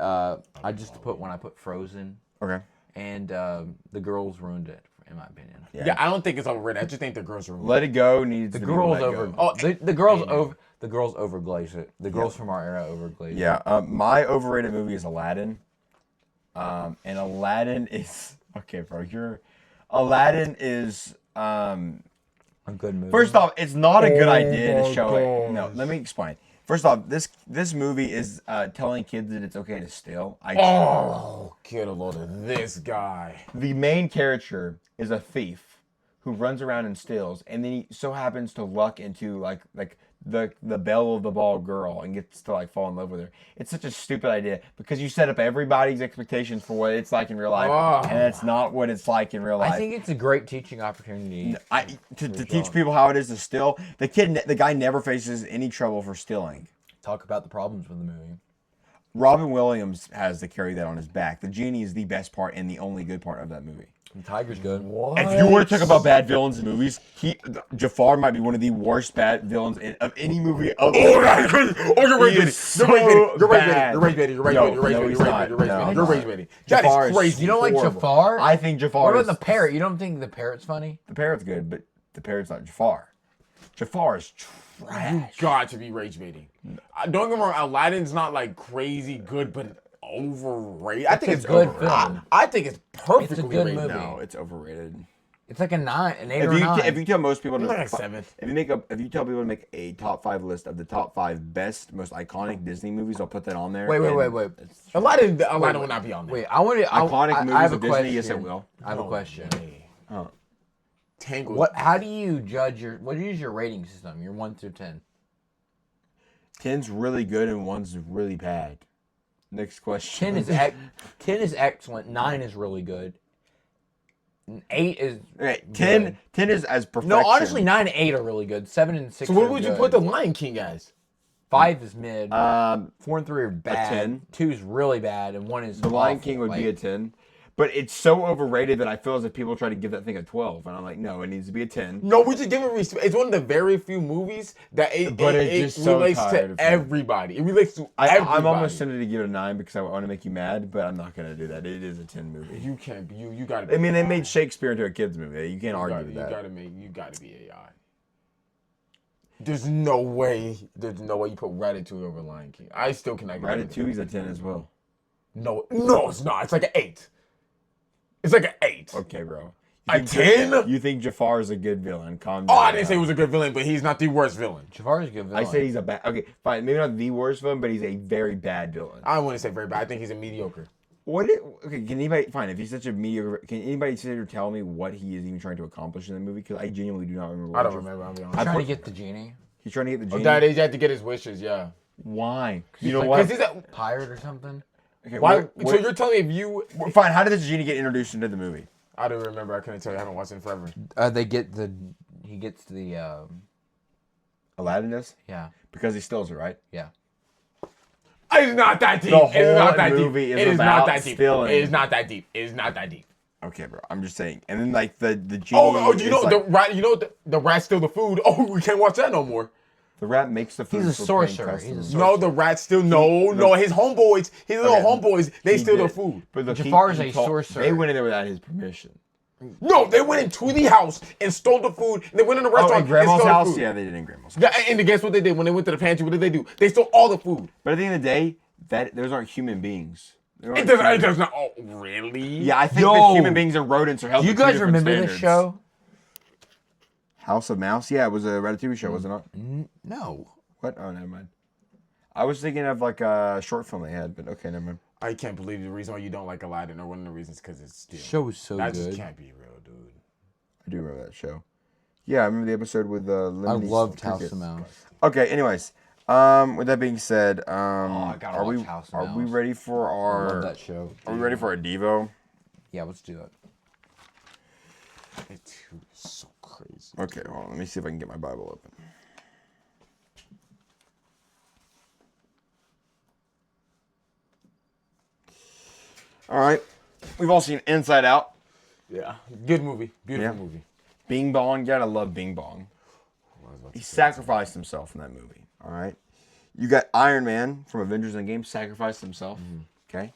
I just put when I put Frozen. Okay. And the girls ruined it, in my opinion. Yeah, I don't think it's overrated. I just think the girls are. Let It Go needs the to girls be over. Go. Oh, the girls over. The girls overglaze it. The girls from our era overglaze it. Yeah. My overrated movie is Aladdin. And Aladdin is okay, bro. Aladdin is a good movie. First off, it's not a good idea to show it. No, let me explain. First off, this movie is telling kids that it's okay to steal. Get a load of this guy. The main character is a thief who runs around and steals, and then he so happens to luck into like the belle of the ball girl and gets to like fall in love with her. It's such a stupid idea because you set up everybody's expectations for what it's like in real life, and it's not what it's like in real life. I think it's a great teaching opportunity. To teach people how it is to steal. The guy never faces any trouble for stealing. Talk about the problems with the movie. Robin Williams has to carry that on his back. The genie is the best part and the only good part of that movie. The tiger's good. What? If you want to talk about bad villains in movies, Jafar might be one of the worst bad villains of any movie. You're rage baiting. That is crazy. You don't like Jafar? I think Jafar. What about the parrot? You don't think the parrot's funny? The parrot's good, but the parrot's not Jafar. Jafar is trash. You got to be rage baiting. Don't get me wrong, Aladdin's not like crazy good, but overrated. I think it's good overrated. film. I think it's perfectly It's a good rated. movie. No, it's overrated. It's like an 8 or 9. If you tell most people to Like a 7. if you tell people to make a top 5 list of the top 5 best, most iconic Disney movies, I'll put that on there. Wait. Aladdin will not be on there. Wait, I want to. Iconic I movies have a of Disney, question. yes, it will. I have a question. Tangled. How do you judge what is your rating system? Your 1 through 10. 10's really good and 1's really bad. Next question. 10 is excellent. 9 is really good. 8 is Okay, good. 10 is as perfection. No, honestly, 9 and 8 are really good. 7 and 6. So what are would you good. put the Lion King as? 5 is mid. 4 and 3 are a bad. 10. 2 is really bad, and 1 is The Lion awful. King would be Like, a 10. But it's so overrated that I feel as if people try to give that thing a 12. And I'm like, no, it needs to be a 10. No, we just give it respect. It's one of the very few movies that it just so relates tired to of everybody. It relates to everybody. I'm almost tempted to give it a 9 because I want to make you mad, but I'm not going to do that. It is a 10 movie. You can't be. You got to. I mean, they made Shakespeare into a kid's movie. You can't argue with that. You got to be AI. There's no way you put Ratatouille over Lion King. I still cannot get Ratatouille's a 10 as well. No, it's not. It's like an 8. It's like an 8. Okay, bro. A 10? You think Jafar is a good villain? Calm down. Oh, I didn't say he was a good villain, but he's not the worst villain. Jafar's a good villain. I say he's a bad. Okay, fine. Maybe not the worst villain, but he's a very bad villain. I wouldn't say very bad. I think he's a mediocre. Okay, can anybody, fine, if he's such a mediocre, can anybody sit here tell me what he is even trying to accomplish in the movie? Because I genuinely do not remember. I don't remember, I'll be honest. trying to get the genie. He's trying to get the genie. That is, you have to get his wishes, yeah. Why? You know Like, what? Because he's a... Pirate or something. Okay, Why? So you're telling me if you... Fine, how did this genie get introduced into the movie? I don't remember. I couldn't tell you. I haven't watched it in forever. He gets the Aladdin does? yeah. Because he steals it, right? Yeah. It's not that deep. The whole It is not that deep. movie is It is about not that deep. stealing. It is not that deep. It is not that deep. Okay, bro. I'm just saying. And then like the genie. Oh, you know is, the like, rat. You know the rat steal the food. Oh, we can't watch that no more. the rat makes the food. He's a for paying sorcerer. customers. He's a No, the rat still no. His homeboys, his little homeboys, they He steal the did. food. But look, Jafar's a sorcerer. They went in there without his permission. No, they went into the house and stole the food. And they went in the Oh, restaurant in Grandma's and stole house? the food. Yeah, they did in Grandma's house. Yeah, and guess what they did when they went to the pantry? What did they do? They stole all the food. But at the end of the day, those aren't human beings. It does not. Oh, really? Yeah, I think that human beings and rodents are held Do you to two guys different remember standards. this show? House of Mouse? Yeah, it was a Ratatouille show, was it not? No. What? Oh, never mind. I was thinking of like a short film they had, but okay, never mind. I can't believe the reason why you don't like Aladdin, or one of the reasons because it's still. Show was so that good. just can't be real, dude. I do remember that show. Yeah, I remember the episode with I Lemony's loved Cricket. House of Mouse. Okay, anyways. With that being said, I gotta are watch we House of are we Mouse. ready for I love our that show. Are we ready for our Devo? Yeah, let's do it. It too is so crazy. Okay, well, let me see if I can get my Bible open. All right, we've all seen Inside Out. Yeah, good movie, beautiful movie. Bing Bong, you gotta love Bing Bong. He sacrificed himself in that movie. All right, you got Iron Man from Avengers Endgame sacrificed himself. Okay,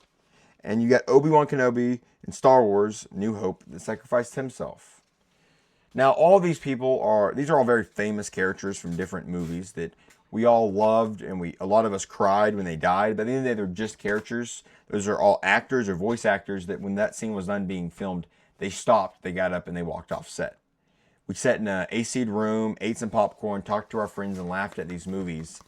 and you got Obi-Wan Kenobi in Star Wars: New Hope that sacrificed himself. Now, all these people these are all very famous characters from different movies that we all loved, and a lot of us cried when they died. But at the end of the day, they're just characters. Those are all actors or voice actors that when that scene was done being filmed, they stopped, they got up, and they walked off set. We sat in an AC'd room, ate some popcorn, talked to our friends, and laughed at these movies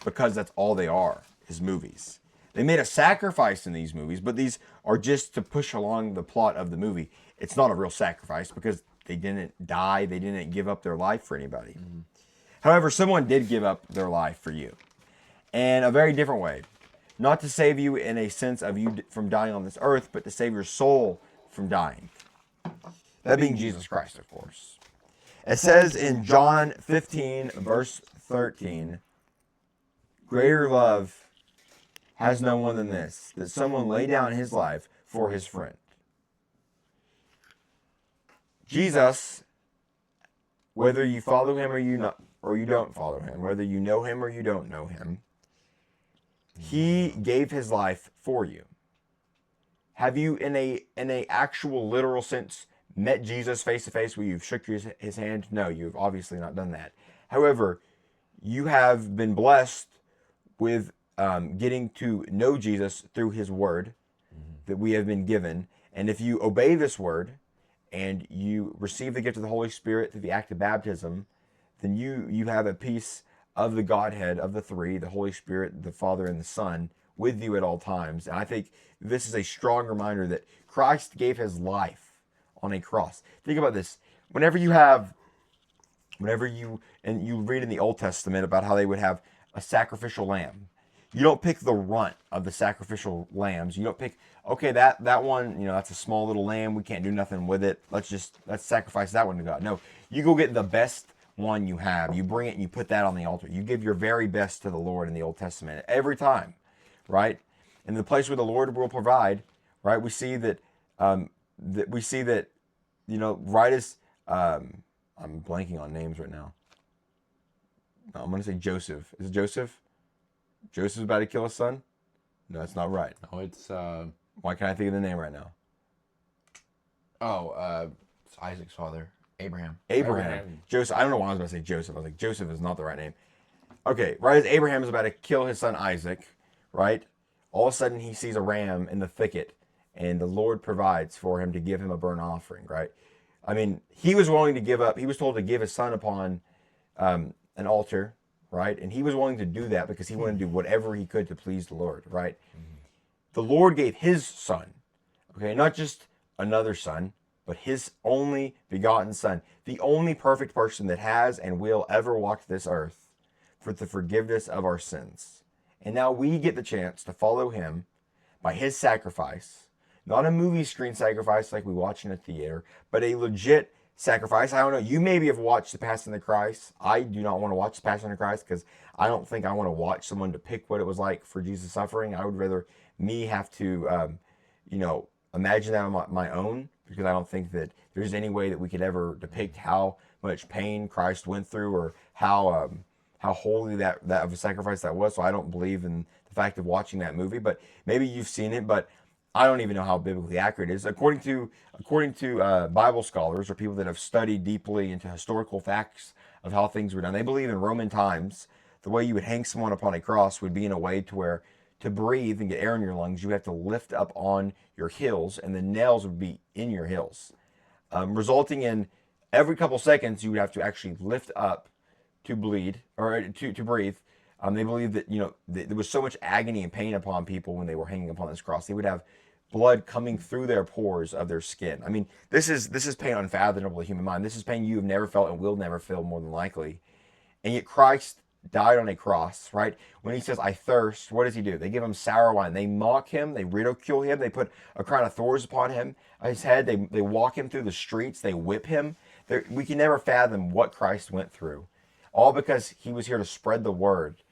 because that's all they are, is movies. They made a sacrifice in these movies, but these are just to push along the plot of the movie. It's not a real sacrifice because they didn't die. They didn't give up their life for anybody. However, someone did give up their life for you. And a very different way. Not to save you in a sense of you from dying on this earth, but to save your soul from dying. That being Jesus Christ, of course. It says in John 15, verse 13, greater love has no one than this, that someone lay down his life for his friend. Jesus, whether you follow him or you don't follow him, whether you know him or you don't know him, he gave his life for you. Have you, in a actual literal sense, met Jesus face to face where you've shook his hand? No, you've obviously not done that. However, you have been blessed with getting to know Jesus through his word that we have been given. And if you obey this word and you receive the gift of the Holy Spirit through the act of baptism, then you have a piece of the Godhead, of the three, the Holy Spirit, the Father, and the Son, with you at all times. And I think this is a strong reminder that Christ gave his life on a cross. Think about this. Whenever you read in the Old Testament about how they would have a sacrificial lamb, you don't pick the runt of the sacrificial lambs. You don't pick, okay, that one, that's a small little lamb. We can't do nothing with it. Let's sacrifice that one to God. No, you go get the best one you have. You bring it and you put that on the altar. You give your very best to the Lord in the Old Testament every time, right? And the place where the Lord will provide, right? We see that, right as, I'm blanking on names right now. No, I'm going to say Joseph. Is it Joseph? Joseph's about to kill his son? No, that's not right. No, it's Why can't I think of the name right now? It's Isaac's father, Abraham. Joseph. I don't know why I was about to say Joseph. I was like, Joseph is not the right name. Okay, right as Abraham is about to kill his son Isaac, right? All of a sudden he sees a ram in the thicket, and the Lord provides for him to give him a burnt offering, right? I mean, he was willing to give up. He was told to give his son upon an altar, right? And he was willing to do that because he wanted to do whatever he could to please the Lord, right? The Lord gave his son, okay, not just another son, but his only begotten son, the only perfect person that has and will ever walk this earth for the forgiveness of our sins. And now we get the chance to follow him by his sacrifice, not a movie screen sacrifice like we watch in a theater, but a legit sacrifice. I don't know, you maybe have watched The Passion of the Christ. I do not want to watch The Passion of the Christ because I don't think I want to watch someone depict what it was like for Jesus suffering. I would rather me have to, imagine that on my own, because I don't think that there's any way that we could ever depict how much pain Christ went through or how holy that of a sacrifice that was. So I don't believe in the fact of watching that movie, but maybe you've seen it, but I don't even know how biblically accurate it is. According to Bible scholars or people that have studied deeply into historical facts of how things were done, they believe in Roman times, the way you would hang someone upon a cross would be in a way to where to breathe and get air in your lungs, you have to lift up on your heels, and the nails would be in your heels, resulting in every couple seconds you would have to actually lift up to bleed or to breathe. They believe that there was so much agony and pain upon people when they were hanging upon this cross. They would have blood coming through their pores of their skin. I mean, this is pain unfathomable to the human mind. This is pain you have never felt and will never feel, more than likely. And yet Christ died on a cross, right? When he says, I thirst, what does he do? They give him sour wine. They mock him. They ridicule him. They put a crown of thorns upon his head. They walk him through the streets. They whip him. We can never fathom what Christ went through. All because he was here to spread the word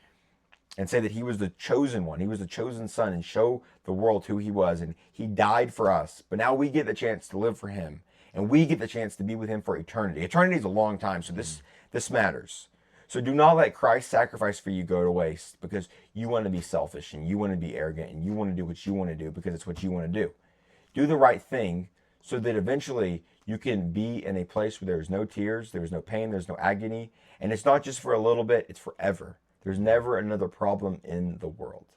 and say that he was the chosen one. He was the chosen son and show the world who he was. And he died for us. But now we get the chance to live for him. And we get the chance to be with him for eternity. Eternity is a long time, so this matters. So do not let Christ's sacrifice for you go to waste because you want to be selfish and you want to be arrogant and you want to do what you want to do because it's what you want to do. Do the right thing so that eventually you can be in a place where there's no tears, there's no pain, there's no agony. And it's not just for a little bit, it's forever. There's never another problem in the world.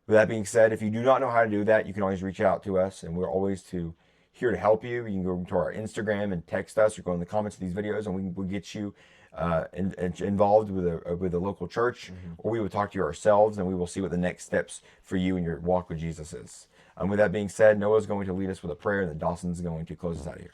With that being said, if you do not know how to do that, you can always reach out to us and we're always here to help you. You can go to our Instagram and text us or go in the comments of these videos and we'll get you involved with a local church, or we will talk to you ourselves and we will see what the next steps for you in your walk with Jesus is. With that being said, Noah's going to lead us with a prayer and then Dawson's going to close us out of here.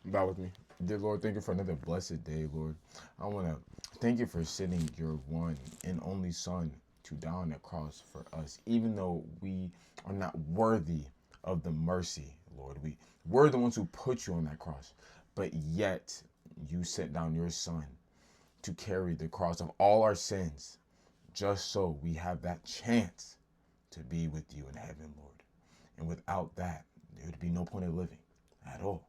Bow with me. Dear Lord, thank you for another blessed day, Lord. I want to thank you for sending your one and only Son to die on the cross for us, even though we are not worthy of the mercy, Lord. We're the ones who put you on that cross, but yet you sent down your Son to carry the cross of all our sins, just so we have that chance to be with you in heaven, Lord. And without that, there would be no point in living at all.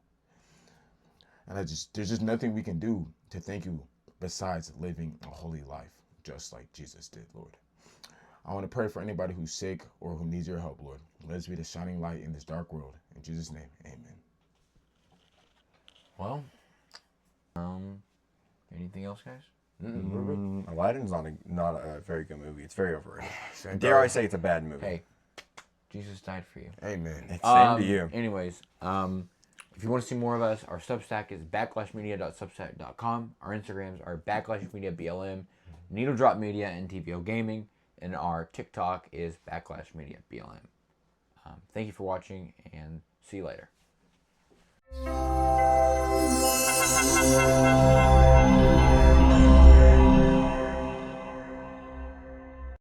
And there's just nothing we can do to thank you besides living a holy life, just like Jesus did, Lord. I want to pray for anybody who's sick or who needs your help, Lord. Let us be the shining light in this dark world. In Jesus' name, amen. Well, anything else, guys? Aladdin's not a very good movie. It's very overrated. Dare I say it's a bad movie? Hey, Jesus died for you. Amen. Same to you. Anyways, if you want to see more of us, our Substack is backlashmedia.substack.com. Our Instagrams are backlashmediablm, Needle Drop Media, and TVO Gaming. And our TikTok is backlashmediablm. Thank you for watching, and see you later.